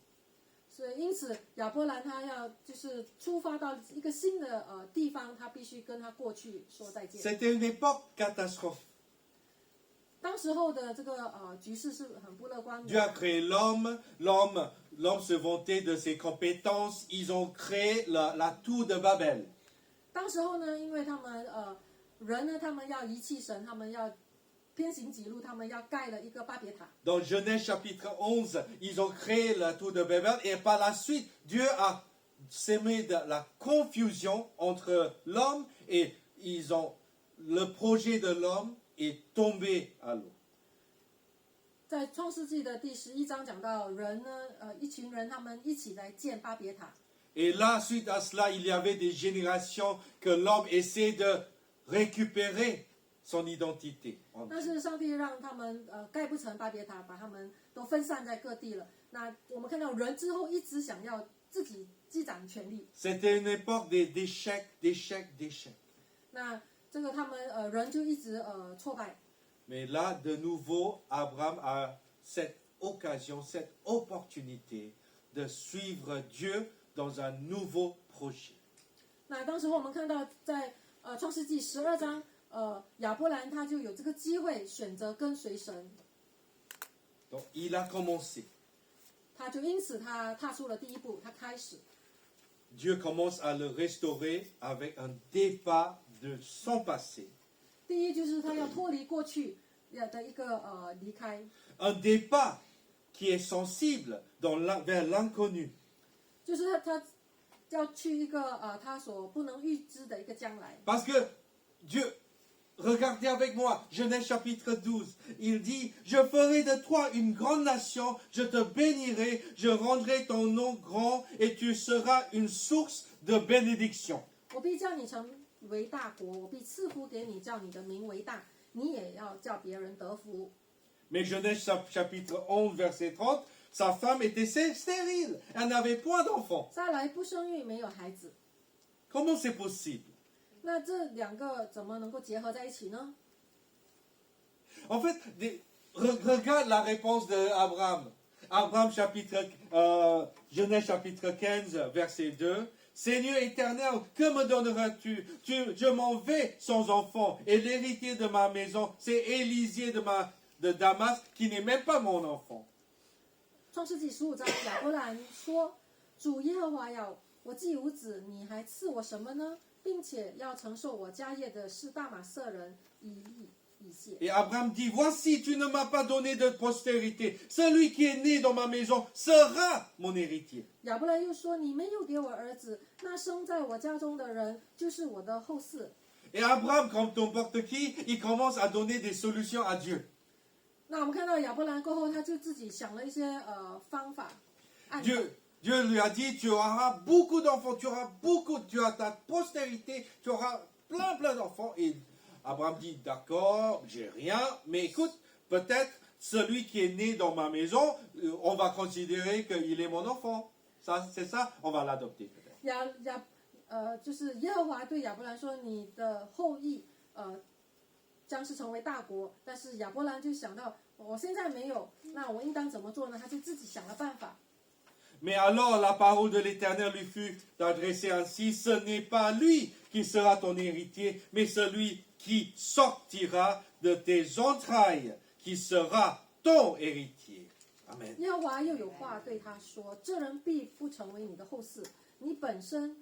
所以，因此亚伯兰他要就是出发到一个新的地方，他必须跟他过去说再见。 C'était une époque catastrophe. 当时候的这个局势是很不乐观 Dieu a 的。 créé l'homme se vantait de ses compétences, ils ont créé la tour de Babel. 当时候呢，因为他们人呢，他们要遗弃神，他们要偏行己路，他们要盖了一个巴别塔。 Dans Genèse chapitre 11, ils ont créé la tour de Babel et par la suite, Dieu a sémé de la confusion entre l'homme et le projet de l'homme est tombé à l'eau. 在创世纪的第11章讲到人呢，一群人他们一起来建巴别塔。 Et là, suite à cela, il y avait des générations que l'homme essaie de récupérer son identité. 但是上帝让他们盖不成巴别塔，把他们都分散在各地了。那我们看到人之后一直想要自己积攒权力。 C'était une époque d'échecs, d'échecs, d'échecs. 那这个他们人就一直挫败。 Mais là, de nouveau, Abraham a cette occasion, cette opportunité de suivre Dieu dans un nouveau projet. 那当时候我们看到在创世纪12章，亚伯兰他就有这个机会选择跟随神， Donc, il a commencé. 他就因此他踏出了第一步，他开始。 Dieu commence à le restaurer avec un départ de son passé. 第一就是他要脱离过去的一个离开， Un départ qui est sensible vers l'inconnu. 就是他要去一个他所不能预知的一个将来。 Parce que Dieu, regardez avec moi, Genèse chapitre 12, il dit, je ferai de toi une grande nation, je te bénirai, je rendrai ton nom grand et tu seras une source de bénédiction. 我必叫你成为大国，我必赐福给你，叫你的名为大，你也要叫别人得福。 Mais Genèse chapitre 11, verset 30, sa femme était stérile, elle n'avait point d'enfant. 撒来不生育，没有孩子。 Comment c'est possible? 那这两个怎么能够结合在一起呢？ En fait, regarde la réponse d'Abraham. Abraham Genèse chapitre 15, verset 2. Seigneur éternel, que me donneras-tu? Je m'en vais sans enfant, et l'héritier de ma maison, c'est Élisée de Damas, qui n'est même pas mon enfant. 创世纪15章，亚伯兰说：“主耶和华呀，我既无子，你还赐我什么呢？并且要承受我家业的是大马色人以谢。” Et Abraham dit, voici, tu ne m'as pas donné de postérité. Celui qui est né dans ma maison sera mon héritier. 亚伯兰又说：“你没有给我儿子，那生在我家中的人就是我的后嗣。” Et Abraham, comme n'importe qui, il commence à donner des solutions à Dieu. 那我们看到亚伯兰过后，他就自己想了一些方法。案例 Dieu lui a dit, tu auras beaucoup d'enfants, tu as ta postérité, tu auras plein d'enfants. Et Abraham dit, d'accord, j'ai rien, mais écoute, peut-être celui qui est né dans ma maison, on va considérer qu'il est mon enfant. Ça, c'est ça, on va l'adopter peut-être. 就是耶和华对亚伯兰说：“你的后裔将是成为大国。”但是亚伯兰就想到，我现在没有，那我应当怎么做呢？他就自己想了办法。 Mais alors la parole de l'Éternel lui fut adressée ainsi, ce n'est pas lui qui sera ton héritier, mais celui qui sortira de tes entrailles, qui sera ton héritier. Amen. 耶和华又有话对他说：“这人必不成为你的后嗣，你本身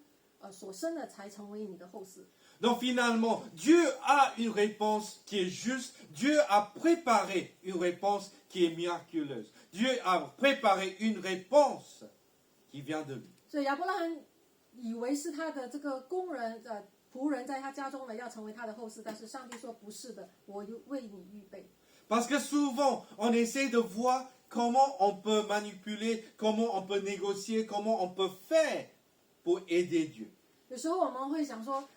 所生的才成为你的后嗣。” Donc finalement, Dieu a une réponse qui est juste. Dieu a préparé une réponse qui est miraculeuse. Dieu a préparé une réponse qui vient de lui. 所以亚伯拉罕以为是他的这个工人仆人在他家中呢要成为他的后嗣，但是上帝说不是的，我为你预备。 Parce que souvent, on essaie de voir comment on peut manipuler, comment on peut négocier, comment on peut faire pour aider Dieu. 有时候我们会想说，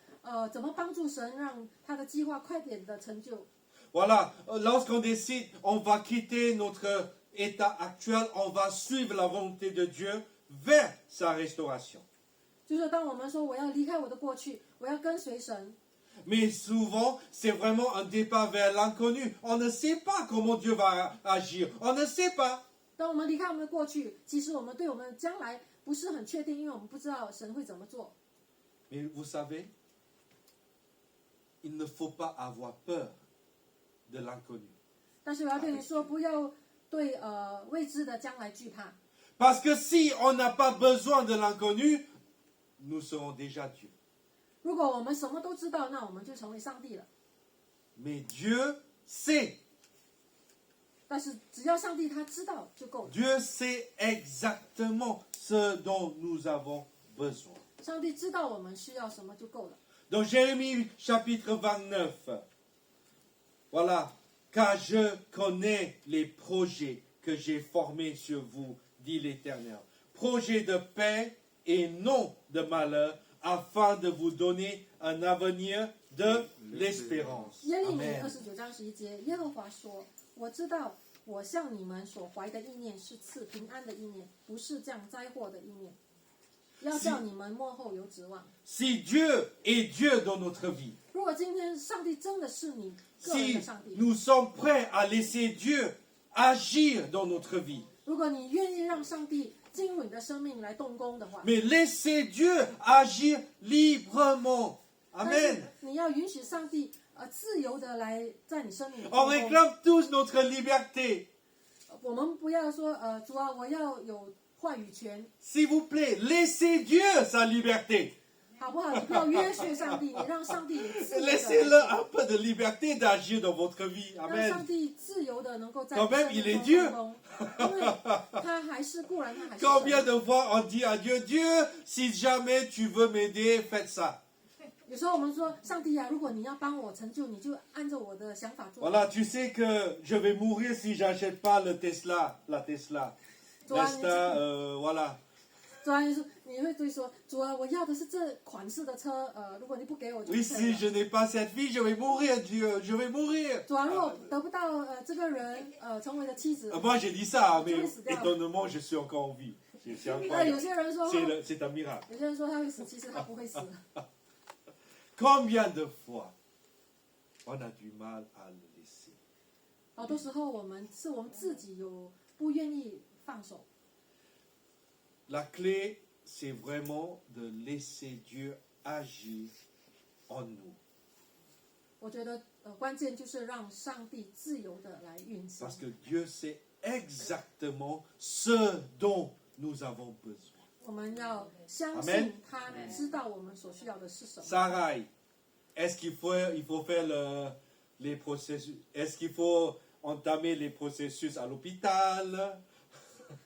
怎么帮助神让他的计划快点的成就？ Voilà, lorsqu'on décide, on va quitter notre état actuel, on va suivre la volonté de Dieu vers sa restauration. 就是当我们说我要离开我的过去，我要跟随神， Mais souvent, c'est vraiment un départ vers l'inconnu. On ne sait pas comment Dieu va agir. On ne sait pas. 当我们离开我们的过去，其实我们对我们的将来不是很确定，因为我们不知道神会怎么做。 Mais vous savez, il ne faut pas avoir peur de l'inconnu. 但是我要对你说，不要对未知的将来惧怕， Parce que si on n'a pas besoin de l'inconnu, nous serons déjà Dieu. 如果我们什么都知道，那我们就成为上帝了。 Mais Dieu sait. 但是只要上帝他知道就够了， Dieu sait exactement ce dont nous avons besoin. 上帝知道我们需要什么就够了。 Dans Jérémie chapitre 29, voilà, car je connais les projets que j'ai formés sur vous, dit l'Éternel. Projets de paix et non de malheur, afin de vous donner un avenir de l'espérance. 耶利米 Amen. 29章11节，耶和华说：“我知道我向你们所怀的意念是赐平安的意念，不是降灾祸的意念，要叫你们末后有指望。” Si Dieu est Dieu dans notre vie, 如果今天上帝真的是你个人 si 的上帝， nous sommes prêts à laisser Dieu agir dans notre vie, 如果你愿意让上帝进入你的生命来动工的话， mais laissez Dieu agir librement. 但 Amen. 是你要允许上帝自由的来在你生命里动 On 工。 réclame tous notre liberté. 我们不要说主啊，我要有话语权， S'il vous plaît, laissez Dieu sa liberté. 好不好？你不要约束上帝，你让上帝自由的 Laissez-le un peu de liberté d'agir dans votre vie. 让 Amen. 上帝自由的能够在 Quand même, 你 il est 生 Dieu. 命中动工，因为他还是固然他还是 Combien 神。 de fois on dit à Dieu, Dieu, si jamais tu veux m'aider, faites ça. 有时候我们说，上帝啊，如果你要帮我成就，你就按照我的想法做。 Voilà, tu sais que je vais mourir si j'achète pas le Tesla, la Tesla. Tesla, voilà. 主啊，你会对说，主啊，我要的是这款式的车，如果你不给我就 Oui, 不可 si 以 je 了。 n'ai pas cette fille, je vais mourir, Dieu, je vais mourir. 主啊，如果得不到这个人成为的妻子， Moi, j'ai dit ça, mais Oui, c'est bien. étonnamment, je suis encore en vie. C'est 那有 incroyable. 些人说， C'est un miracle. 有些人说他会死，其实他不会死。 Combien de fois on a du mal à le laisser? 好多时候我们自己有不愿意放手。 La clé, c'est vraiment de laisser Dieu agir en nous. 我觉得关键就是让上帝自由的来运行 Parce，que Dieu sait exactement ce dont nous avons besoin. 我们要相 Amen 信他知道我们所需要的是什么。 Sarai, est-ce qu'il faut faire les processus? Est-ce qu'il faut entamer les processus à l'hôpital?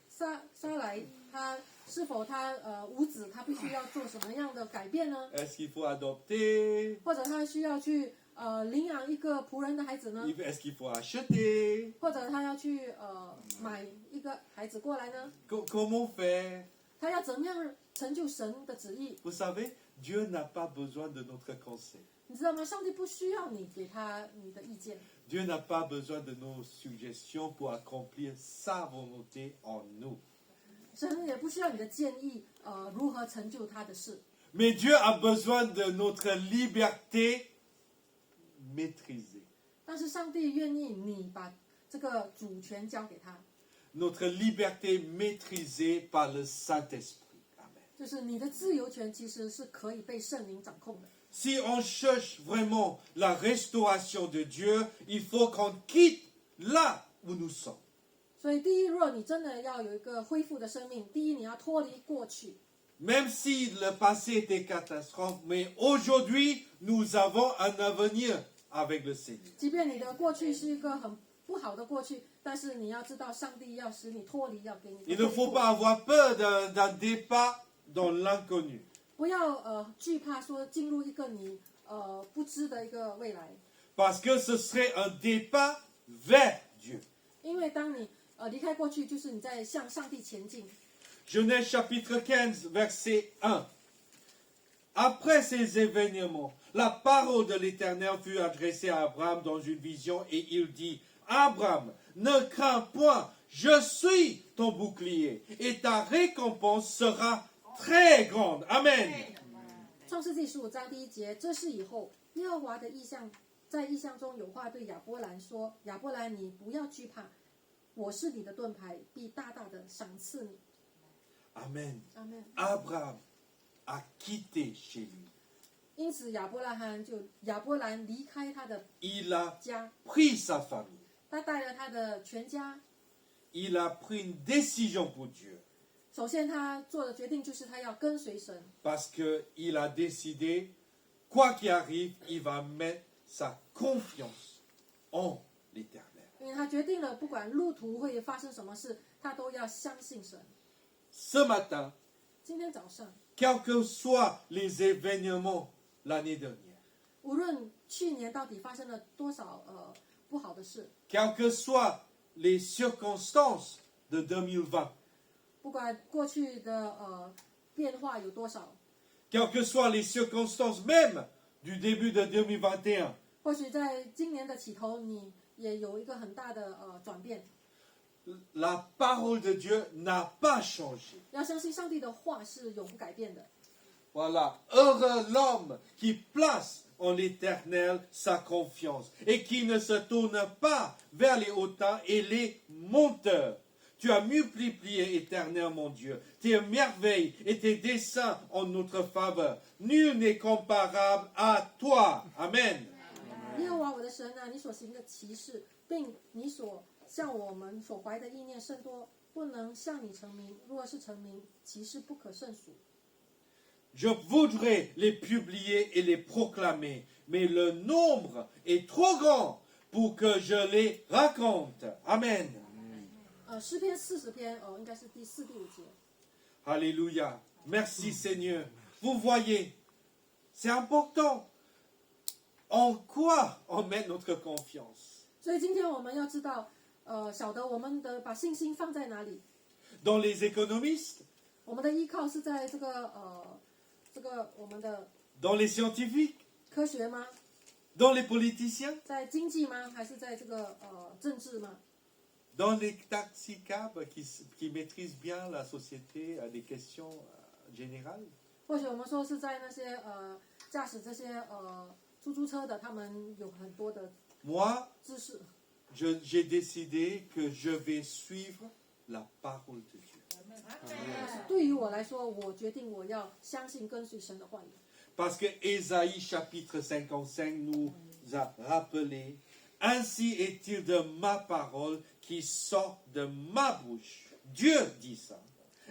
撒来他是否无子，他必须要做什么样的改变呢？ Est-ce qu'il faut adopter? 或者他需要去领养一个仆人的孩子呢？ Est-ce qu'il faut acheter? 或者他要去买一个孩子过来呢？ Comment faire? 他要怎么样成就神的旨意？ Vous savez, Dieu n'a pas besoin de notre conseil. 你知道吗？上帝不需要你给他你的意见， Dieu n'a pas besoin de nos suggestions pour accomplir sa volonté en nous. 神也不需要你的建议，如何成就他的事。 Mais Dieu a besoin de notre liberté maîtrisée. 但是上帝愿意你把这个主权交给他， Notre liberté maîtrisée par le Saint-Esprit. Amen. 就是你的自由权其实是可以被圣灵掌控的。 Si on cherche vraiment la restauration de Dieu, il faut qu'on quitte là où nous sommes. 所以第一，如果你真的要有一个恢复的生命，第一你要脱离过去。 Même si le passé était catastrophe, mais aujourd'hui, nous avons un avenir avec le Seigneur. 即便你的过去是一个很不好的过去，但是你要知道，上帝要使你脱离，要给你 Il 一个 ne 恢 faut 复。 pas avoir peur d'un départ dans l'inconnu. 不要惧怕说进入一个你不知的一个未来， Parce que ce serait un départ vers Dieu. 因为当你离开过去，就是你在向上帝前进。 Genèse chapitre 15, verset 1. Après ces événements, la parole de l'Éternel fut adressée à Abraham dans une vision et il dit, Abraham, ne crains point, je suis ton bouclier et ta récompense sera très grande. Amen. 创世纪15章第1节，这是以后耶和华的意象，在意象中有话对亚伯兰说：“亚伯兰，你不要惧怕，我是你的盾牌，必大大的赏赐你。 Amen. ” 阿门。 Abraham a quitté chez lui. 因此亚伯兰离开他的 Il a 家， pris sa famille. 他带了他的全家。 Il a pris une décision pour Dieu. 首先，他做的决定就是他要跟随神， Parce qu'il a décidé, quoi qu'il arrive, il va mettre sa confiance en l'Éternel. 因为他决定了，不管路途会发生什么事，他都要相信神。 Ce matin, 今天早上， quels que soient les événements l'année dernière, 无论去年到底发生了多少不好的事， quelles que soient les circonstances de 2020, 不管过去的变化有多少， quelles que soient les circonstances même du début de 2021, 或许在今年的起头，你也有一个很大的转变。 la parole de Dieu n'a pas changé. 要相信上帝的话是永不改变的。 Voilà, heureux l'homme qui place en l'Éternel sa confiance et qui ne se tourne pas vers les hautains et les monteurs. Tu as multiplié, Éternel mon Dieu, tes merveilles et tes desseins en notre faveur. Nul n'est comparable à toi. Amen. 耶和华我的神啊，你所行的奇事，并你所向我们所怀的意念甚多，不能向你成名。若是成名，其事不可胜数。 Je voudrais les publier et les proclamer, mais le nombre est trop grand pour que je les raconte. Amen. 诗篇40篇，应该是第4、第5节。 Alléluia. Merci Seigneur. Vous voyez, c'est important. En quoi on met notre confiance? 所以今天我们要知道，晓得我们的把信心放在哪里。 Dans les économistes? 我们的依靠是在这个我们的 Dans les scientifiques? 科学吗？ Dans les politiciens? 在经济吗？还是在这个政治吗？ Dans les taxicabs qui maîtrisent bien la société, des questions générales? 或许我们说是在那些驾驶这些出租车的，他们有很多的 Moi, 知识。 j'ai décidé que je vais suivre la parole de Dieu. 对于我来说，我决定我要相信跟随神的话语。 Parce que Ésaïe chapitre 55 nous a rappelé, ainsi est-il de ma parole qui sort de ma bouche. Dieu dit ça.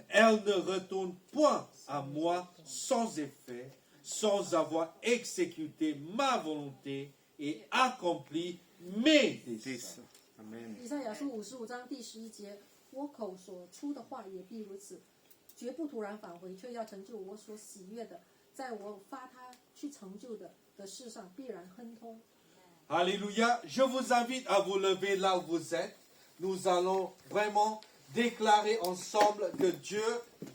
Elle ne retourne point à moi sans effet, sans avoir exécuté ma volonté et accompli mes desseins. Amen. 以赛亚书55章第11节，我口所出的话也必如此，绝不突然返回，却要成就我所喜悦的，在我发他去成就的事上必然亨通。 Alléluia. Je vous invite à vous lever là où vous êtes. Nous allons vraiment déclarer ensemble que Dieu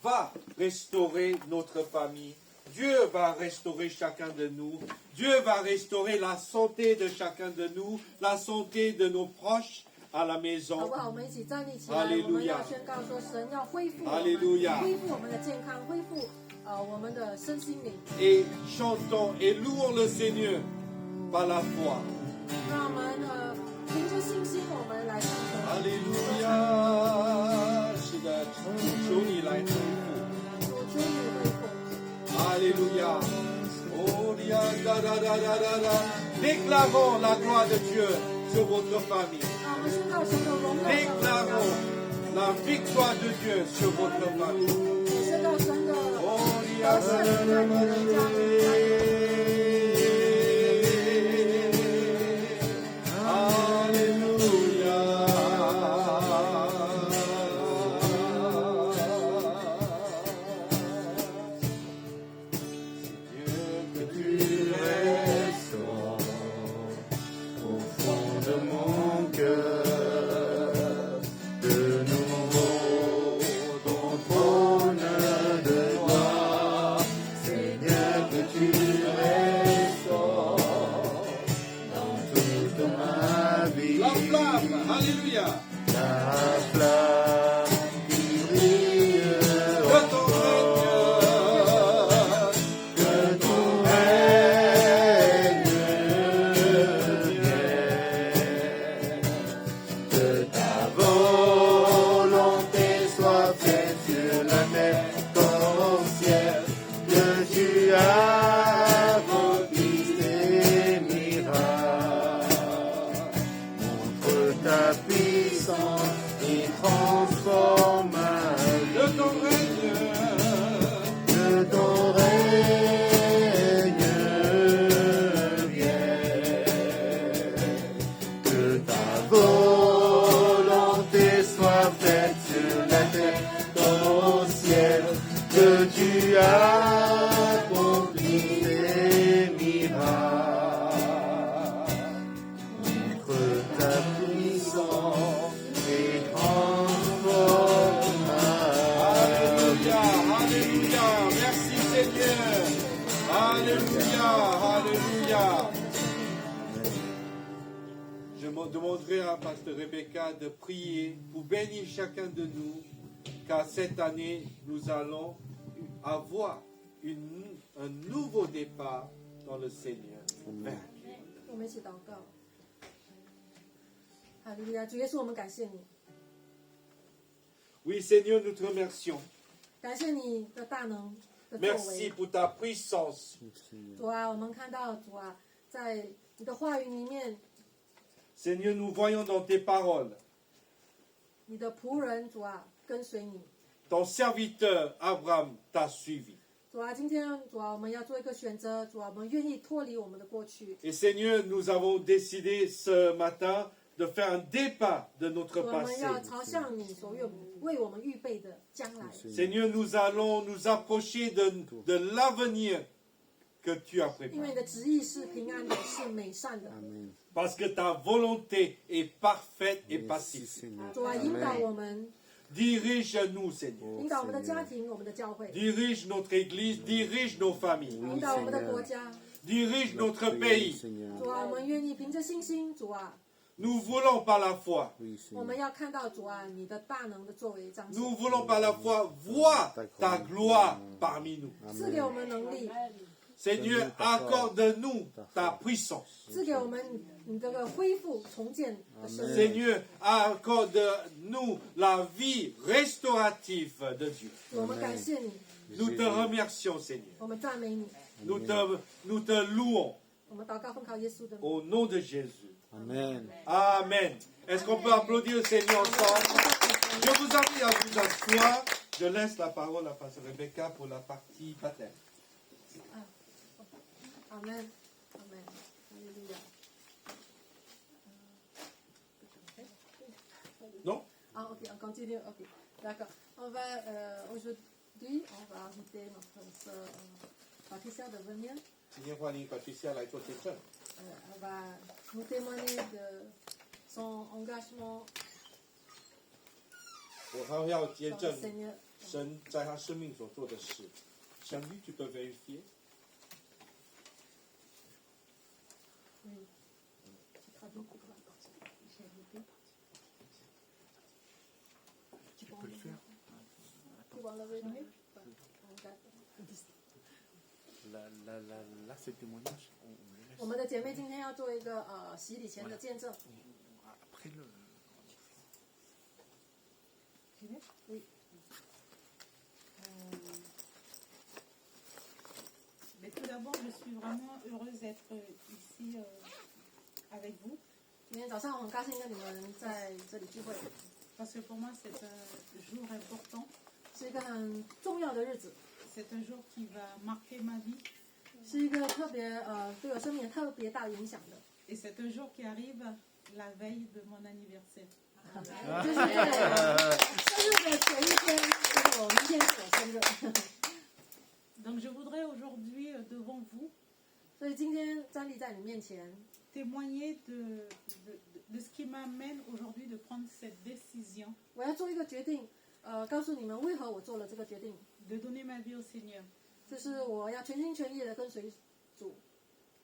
va restaurer notre famille. Dieu va restaurer chacun de nous. Dieu va restaurer la santé de chacun de nous, la santé de nos proches à la 好 maison. 不好？我们一起站立起来， Alléluia 我们要宣告说，神要恢复我们， Alléluia 恢复我们的健康，恢复我们的身心灵。 Et chantons et louons le Seigneur par la foi. 让我们凭着信心，我们来唱歌。哈利路亚，是的，求你来恢复。我求你恢复。哈利路亚，哦利亚哒哒哒哒哒哒，déclarons la gloire de Dieu sur votre famille. 啊，我们宣告神的荣耀在我们的家 Déclarons 中。 la victoire de Dieu sur votre famille. 宣告神的 Oh 利得亚胜在你的家里。 La flamme, alléluia. La flamme qui brille De ton règne, que ton règne vienne, que ta volonté soit faite sur la terre comme au ciel, que tu accomplisses tes miracles. Montre ta puissance et transforme ma vie. de ton règne, Que ton règne vienne, que ta volonté soit faite sur la terre comme au ciel, que tu accomplisses tes miracles. Montre ta puissance et transforme ma alléluia, alléluia. Merci Seigneur. Alléluia, alléluia. Je me demanderai à Pasteur Rebecca de prier pour bénir chacun de nous, car cette année, nous allons avoir un nouveau départ dans le Seigneur. Amen. 我们一起祷告。哈利路亚，主耶稣，我们感谢你， Oui, Seigneur, nous te remercions. 感谢你的大能的作 Merci 为。 pour ta puissance. 主啊，我们看到主啊，在你的话语里面， Seigneur, nous voyons dans tes paroles, 你的仆人主啊跟随你。 ton serviteur Abraham t'a suivi. 主啊，今天主啊，我们要做一个选择，主啊，我们愿意脱离我们的过去。 Et Seigneur, nous avons décidé ce matin de faire un départ de notre 我们 passé. 要朝向你所为我们预备的将来。 Seigneur, nous allons nous approcher de l'avenir que tu as 因为 préparé. 你的旨意是平安的，是美善的。 Parce que ta volonté est parfaite et pacifique. 主啊，引导我们， Dirige-nous, Seigneur. 引导我们的家庭，我们的教会， Dirige notre Église, dirige nos familles, 引导我们的国家。 dirige notre pays. 主啊，我们愿意凭着信心，主啊， Nous voulons par la foi. 我们要看到主啊，你的大能的作为彰显， Nous voulons par la foi voir ta gloire parmi nous. 赐给我们能力， Seigneur, accorde-nous ta puissance. 赐给我们你这个恢复重建的生命。 Seigneur, accorde-nous la vie restaurative de Dieu. 我们感谢你， Nous te remercions, Seigneur. 我们赞美你， Nous te louons 我们祷告奉靠耶稣的名。 au nom de Jésus. Amen. Amen. Est-ce qu'on peut applaudir le Seigneur ensemble? Je vous invite à vous asseoir. Je laisse la parole à Pasteur Rebecca pour la partie baptême. 阿门，阿门，哈利路亚。 Non? Ah, ok, on continue, ok. D'accord. On va, aujourd'hui, on va inviter notre sœur Patricia de venir. 今天欢迎 Patricia 来做见证。 Elle va nous témoigner de son engagement 我要见 dans le 证 Seigneur. 神在他生命所做的事。Shandy, tu peux vérifier? Oui. Tu traduis pour la partie. Tu peux le faire. Tu vas l'enlever? Là, c'est le témoignage. 我们的姐妹今天要做一个洗礼前的见证。J'y vais? Oui. Mais tout d'abord, je suis vraiment heureuse d'être ici avec vous, 今天早上我很高兴跟你们在这里聚会， parce que pour moi, c'est un jour important. 是一个很重要的日子， C'est un jour qui va marquer ma vie. 是一个特别对我生命特别大影响的， Et c'est un jour qui arrive la veille de mon anniversaire. 就是在我生日的前一天，就是我明天是我生日， Donc je voudrais aujourd'hui, devant vous, 所以今天站立在你面前， témoigner de ce qui m'amène aujourd'hui de prendre cette décision 我要做一个决定，告诉你们为何我做了这个决定， de donner ma vie au Seigneur. 就是我要全心全意的跟随主。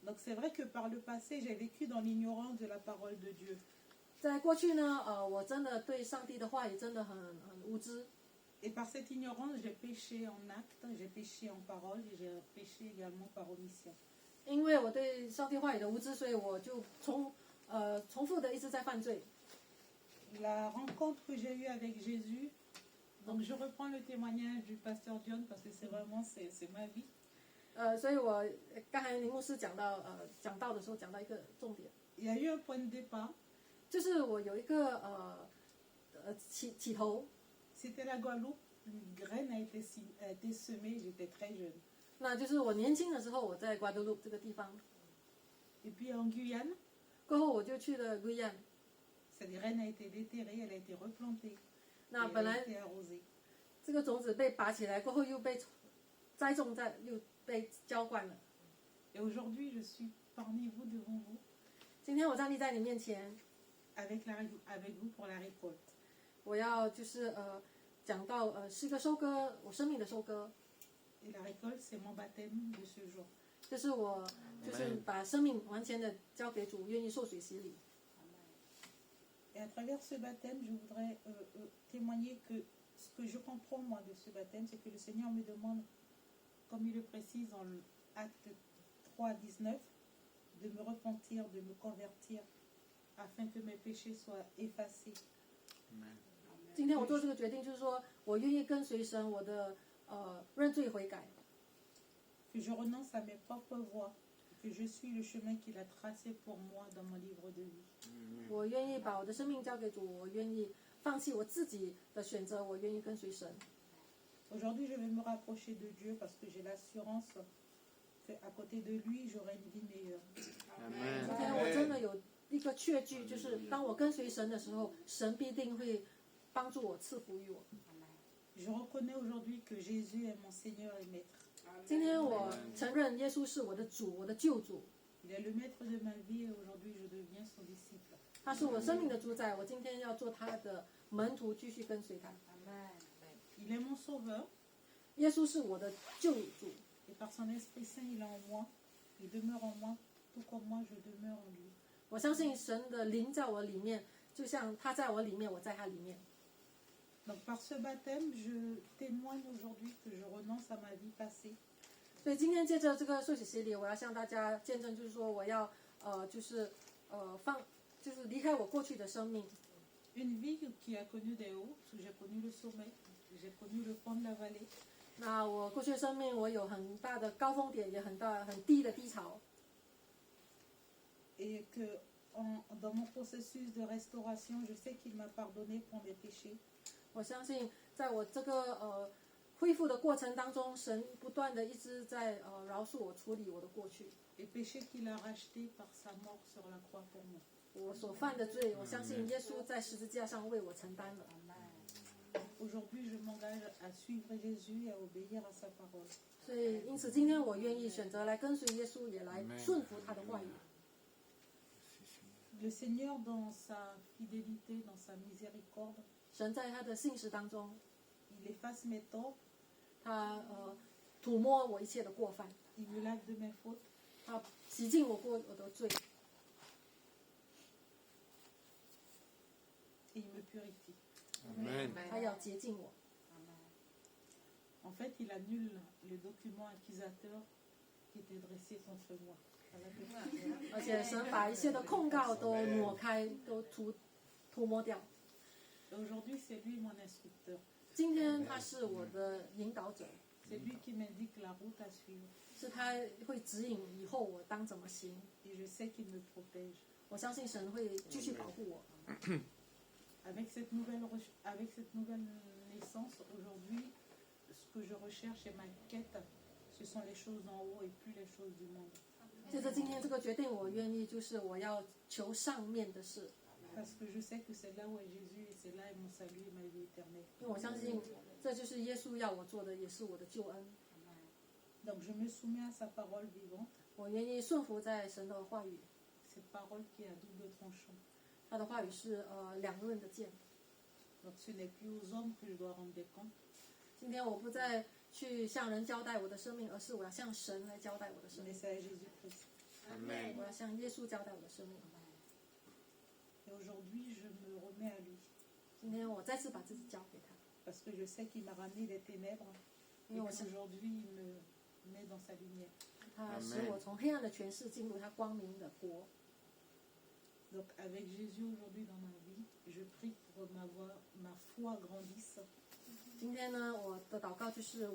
Donc c'est vrai que par le passé, j'ai vécu dans l'ignorance de la parole de Dieu. 在过去呢，我真的对上帝的话语真的很无知， Et par cette ignorance, j'ai péché en acte, j'ai péché en parole et j'ai péché également par omission. 因为我对上帝话语的无知，所以我就重复的一直在犯罪。 La rencontre que j'ai eue avec Jésus, donc je reprends le témoignage du pasteur John parce que c'est vraiment c'est ma vie. 所以我刚才林牧师讲到的时候讲到一个重点， Il y a eu un point de départ, 就是我有一个起头， c'était la Guadeloupe, une graine a été semée, j'étais très jeune. 那就是我年轻的时候我在瓜德路这个地方， Et puis en Guyane, 过后我就去了圭亚， cette graine a été déterrée, elle a été replantée, 那 et 本 elle a 来 été arrosée. 这个种子被拔起来过后又被栽种在又被浇灌了。 Et aujourd'hui, je suis parmi vous, devant vous, 今天我站立在你面前， avec vous pour la récolte. 我要就是讲到是一个收割，我生命的收割， Et la récolte, c'est mon baptême de ce jour. 就是我就是把生命完全的交给主，愿意受水洗礼。 Et à travers ce baptême, je voudrais témoigner que ce que je comprends moi de ce baptême, c'est que le Seigneur me demande, comme il le précise dans l'acte 3, 19, de me repentir, de me convertir, afin que mes péchés soient effacés. 今天我做这个决定，就是说我愿意跟随神，我的认罪悔改， Que je renonce à mes propres voies, que je suis le chemin qu'il a tracé pour moi dans mon livre de vie. 我愿意把我的生命交给主，我愿意放弃我自己的选择，我愿意跟随神。 Aujourd'hui, je vais me rapprocher de Dieu parce que j'ai l'assurance qu'à côté de lui, j'aurai une vie meilleure. 今天我真的有一个确据，就是当我跟随神的时候，神必定会帮助我，赐福于我。 Je reconnais aujourd'hui que Jésus est mon Seigneur et Maître. 今天我承认耶稣是我的主，我的救主， Il est le maître de ma vie et aujourd'hui je deviens son disciple. 他是我生命的主宰，我今天要做他的门徒，继续跟随他。 Il est mon sauveur 耶稣是我的救主， et par son Esprit Saint, il est en moi, il demeure en moi, tout comme moi je demeure en lui. 我相信神的灵在我里面，就像他在我里面，我在他里面。 Donc par ce baptême, je témoigne aujourd'hui que je renonce à ma vie passée. 所以今天借着这个受洗洗礼，我要向大家见证，就是说我要就是离开我过去的生命， Une vie qui a connu des hauts, où j'ai connu le sommet, j'ai connu le fond de la vallée. 那我过去的生命，我有很大的高峰点，也很低的低潮。 Et que dans mon processus de restauration, je sais qu'il m'a pardonné pour mes péchés. 我相信，在我这个恢复的过程当中，神不断的一直在饶恕我，处理我的过去， Et péchés qu'il a rachetés par sa mort sur la croix pour moi. 我所犯的罪，我相信耶稣在十字架上为我承担了。 Aujourd'hui, je m'engage à suivre Jésus et à obéir à sa parole. 所以，因此今天我愿意选择来跟随耶稣，也来顺服他的话语。 Le Seigneur, dans sa fidélité, dans sa miséricorde, 神在他的信实当中， il efface mes torts, 他涂抹我一切的过犯， il me lave de mes fautes, 他洗净我的罪， et il me purifie. Amen. 他要洁净我。 En fait, il annule le document accusateur qui était dressé contre moi. 而且神把一切的控告都抹开，都涂抹掉。 Et aujourd'hui, c'est lui mon instructeur. 今天他是我的引导者， C'est lui qui m'indique la route à suivre. 是他会指引以后我当怎么行。 Et je sais qu'il me protège. 我相信神会继续保护我。 Avec cette nouvelle naissance, aujourd'hui, ce que je recherche et ma quête, ce sont les choses d'en haut et plus les choses du monde. 接着今天这个决定，我愿意就是我要求上面的事， Parce que je sais que c'est là où est Jésus et c'est là est mon salut et ma vie éternelle. 因为我相信这就是耶稣要我做的，也是我的救恩。 Donc je me soumets à sa parole vivante, 我愿意顺服在神的话语， cette parole qui est à double tranchant. 他的话语是两刃的剑。 Donc ce n'est plus aux hommes que je dois rendre des comptes, 今天我不再去向人交代我的生命，而是我要向神来交代我的生 mais 命。 c'est à Jésus-Christ. 我要向耶稣交代我的生命。 Et aujourd'hui, je me remets à lui, 今天我再次把自己交给他， parce que je sais qu'il m'a ramené des ténèbres 因 et 为我相 qu'aujourd'hui, il me met dans sa lumière. 他使我从黑暗的权势进入他光明的国。 Donc avec Jésus aujourd'hui dans ma vie, je prie pour ma foi grandisse, 今天呢，我的祷告就是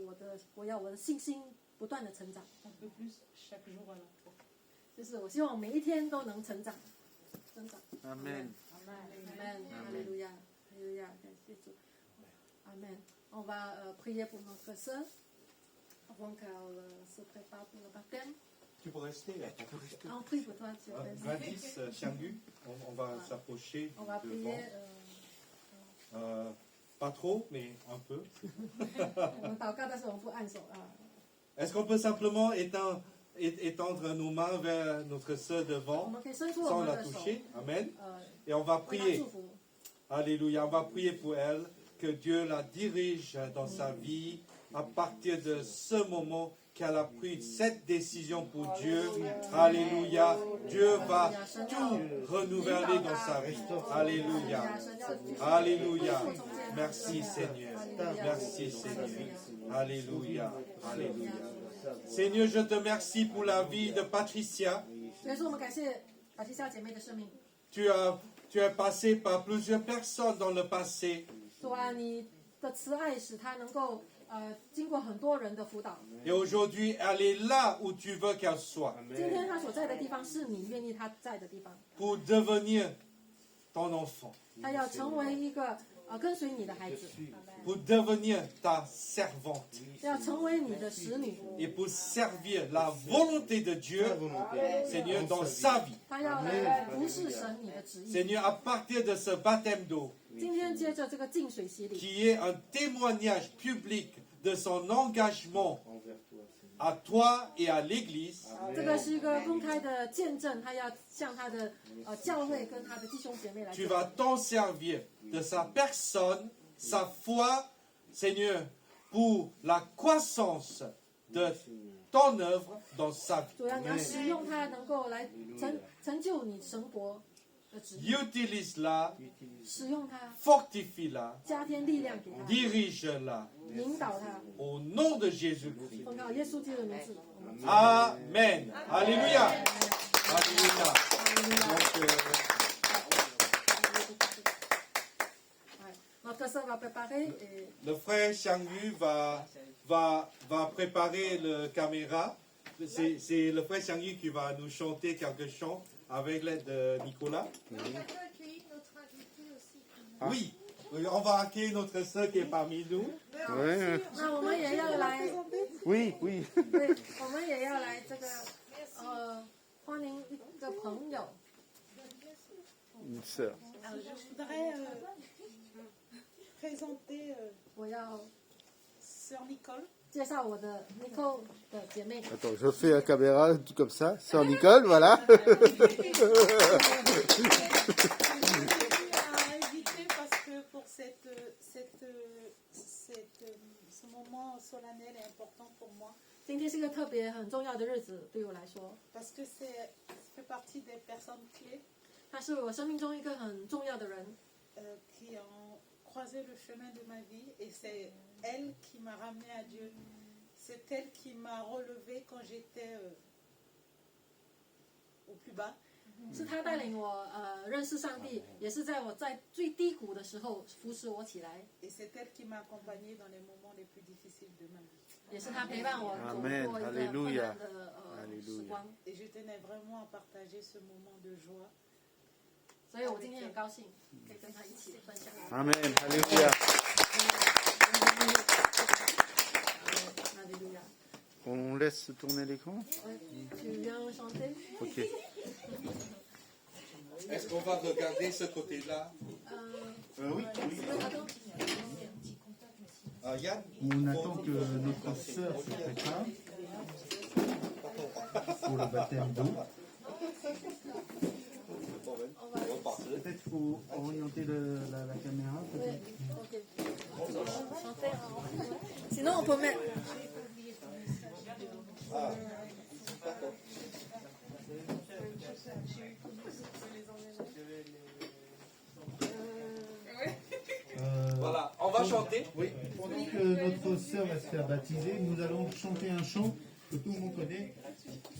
我要我的信心不断的成长， un peu plus chaque jour à la fois. 就是我希望每一天都能成长，增长。 Amen. Amen. Alléluia. Alléluia. 感谢主。Amen. On va prier pour notre sœur avant qu'elle se prépare pour le baptême. Tu peux rester là. Ah, on prie pour toi, tu es Gladys Xiangyu, on va s'approcher On va devant. prier. Pas trop, mais un peu. 我们祷告，但是我们不按手啊。 Est-ce qu'on peut simplement étendre nos mains vers notre sœur 我 devant 们可以伸出我 sans 们 la 的手， toucher? Amen. 呃， Et on va 为她 prier. 祝福。 Alléluia. On va prier pour elle, que Dieu la dirige dans sa vie à partir de ce moment qu'elle a pris cette décision pour Dieu. Alléluia. Dieu va tout renouveler dans sa vie. Alléluia. Alléluia. Merci Seigneur. Merci Seigneur. Alléluia. Alléluia. Seigneur, je te remercie pour la vie de Patricia. 所以说，我们感谢法提夏姐妹的生命。 Tu as passé par plusieurs personnes dans le passé. 主啊，你的慈爱使她能够经过很多人的辅导。 Et aujourd'hui, elle est là où tu veux qu'elle soit 今天她所在的地方是你愿意她在的地方， pour devenir ton enfant, 她要成为一个跟随你的孩子， pour devenir ta servante 要成为你的使女， et pour servir la volonté de Dieu, Seigneur, dans sa vie. 她要来服侍神你的旨意。 Seigneur, à partir de ce baptême d'eau, 今天接着这个净水洗礼， qui est un témoignage public de son engagement à toi et à l'Église, 这个是一个公开的见证，她要向她的教会跟她的弟兄姐妹来 tu 讲。 vas t'en servir de sa personne, sa foi, Seigneur, pour la croissance de ton œuvre dans sa vie. 主要你要使用它，能够来成就你神国的旨意， Utilise-la, 使用它， fortifie-la, 加添力量给他， dirige-la 引导他。 au nom de Jésus-Christ. 奉靠耶稣基督的名字，我们 Amen. Alléluia. Alléluia. 哈利路亚 Donc, Ouais. Notre sœur va préparer et le frère Xiangyu va préparer le caméra. C'est le frère Xiangyu qui va nous chanter quelques chants avec l'aide de Nicolas. Oui, on va accueillir notre sœur qui est parmi nous. Ouais. 那我们也要来， Oui, oui. 对，我们也要来这个欢迎一个朋友。 Une sœur. Alors, je voudrais présenter 我要 Sœur Nicole. 介绍我的 Nicole 的姐妹。 Attends, je fais la caméra tout comme ça. Sœur Nicole, voilà. Je à inviter parce que pour ce moment solennel est important pour moi. 今天是一个特别很重要的日子，对我来说， Parce que ça fait partie des personnes clés 她是我生命中一个很重要的人， qui ont croisé le chemin de ma vie et c'est elle qui m'a ramené à Dieu. C'est elle qui m'a relevé quand j'étais au plus bas. 是他带领我认识上帝，也是在我在最低谷的时候扶持我起来， Et c'est elle qui m'a accompagnée dans les moments les plus difficiles de ma vie. 也是他陪伴我走 Amen 过一个困难的时光， Et je tenais vraiment à partager ce moment de joie. 所以我今天很高兴可以跟他一起分享。 Amen. Alléluia. Alléluia. On laisse tourner l'écran? Tu viens chanter? Ok. Est-ce qu'on va regarder ce côté-là? Oui. Attends. Yann? On attend que notre sœur se prépare pour le baptême d'eau. Peut-être qu'il faut orienter la caméra. Peut-être. Sinon on peut mettre. Voilà, on va chanter. Oui, pendant que notre sœur va se faire baptiser, nous allons chanter un chant que tout le monde connaît.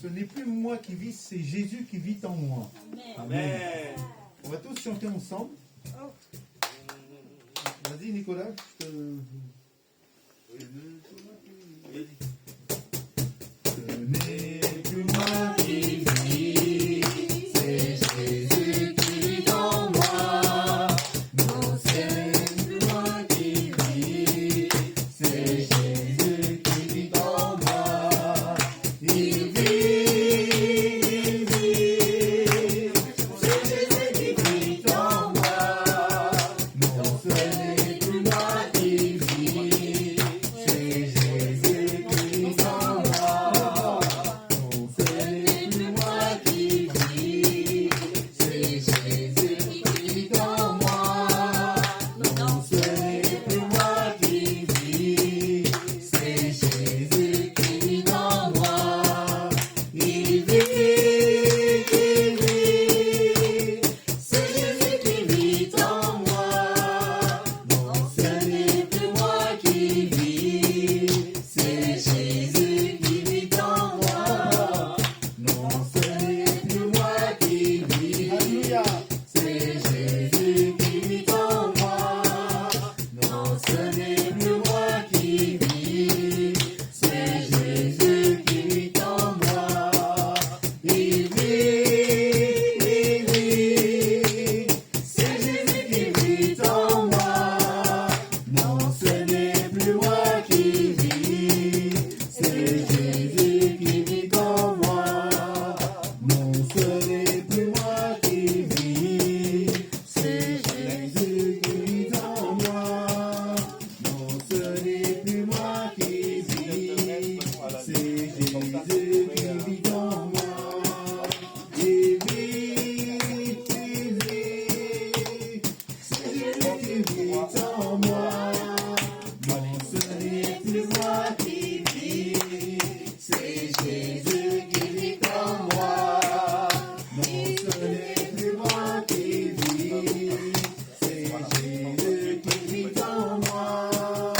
Ce n'est plus moi qui vis, c'est Jésus qui vit en moi. Amen. On va tous chanter ensemble. Vas-y Nicolas. Ce n'est plus moi qui vis, c'est Jésus qui vit en moi. Non, ce n'est plus moi qui vis, c'est Jésus qui vit en moi. Il vit, c'est Jésus qui vit en moi. Non, ce n'est plus moi qui vis, c'est Jésus qui vit en moi. Non, ce n'est plus moi qui vis, c'est Jésus qui vit en moi. Non, ce n'est plus moi qui vis, c'est Jésus qui vit en moi. Il vit, c'est Jésus qui vit en moi. Non, ce n'est plus moi qui vis, c'est Jésus qui vit en moi. Non, ce n'est plus moi qui vis, c'est Jésus qui vit en moi. Non, ce n'est plus moi qui vis, c'est Jésus qui vit en moi. Il vit, c'est Jésus qui vit en moi. Non, ce n'est plus moi qui vis, c'est Jésus qui vit en moi. Non, ce n'est plus moi qui vis, c'est Jésus qui vit en moi. Non, ce n'est plus moi qui vis, c'est Jésus qui vit en moi. Il vit, c'est Jésus qui vit en moi. Non, ce n'est plus moi qui vis, c'est Jésus qui vit en moi. Non, ce n'est plus moi qui vis, c'est Jésus qui vit en moi. Non, ce n'est plus moi qui vis, c'est Jésus qui vit en moi. Il vit, c'est Jésus qui vit en moi. Non, ce n'est plus moi qui vis, c'est Jésus qui vit en moi. Non, ce n'est plus moi qui vis, c'est Jésus qui vit en moi.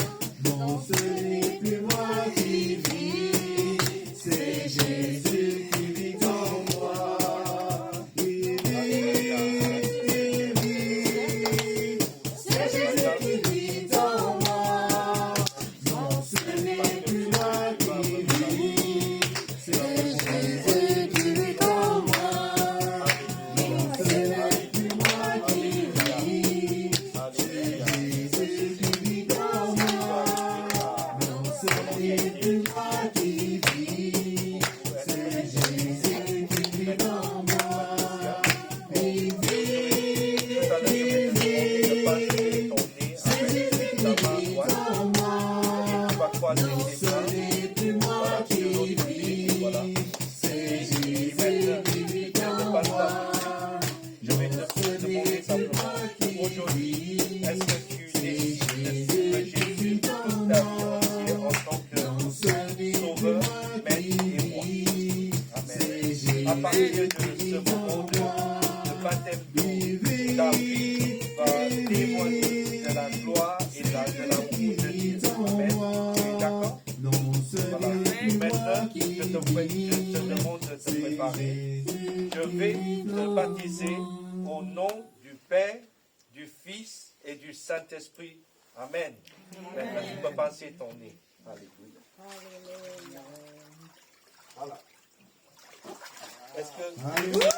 Non, ce n'est plus moi qui vis, c'est Jésus qui vit en moi. Il vit, c'est Jésus qui vit en moi. Non, ce n'est plus moi qui vis, c'est Jésus qui vit en moi. Je vais te demander simplement aujourd'hui, est-ce que tu décides que Jésus dans ta vie en tant que sauveur, maître et roi? Amen. À partir de ce moment de baptême d'eau, ta vie va témoigner de la gloire et de l'amour de Dieu. Amen. Tu es d'accord? Voilà. Maintenant, je te demande de te préparer. Je vais te baptisés au nom du Père, du Fils et du Saint-Esprit. Amen. Maintenant, tu peux passer ton nez. Alléluia. Voilà. Est-ce que...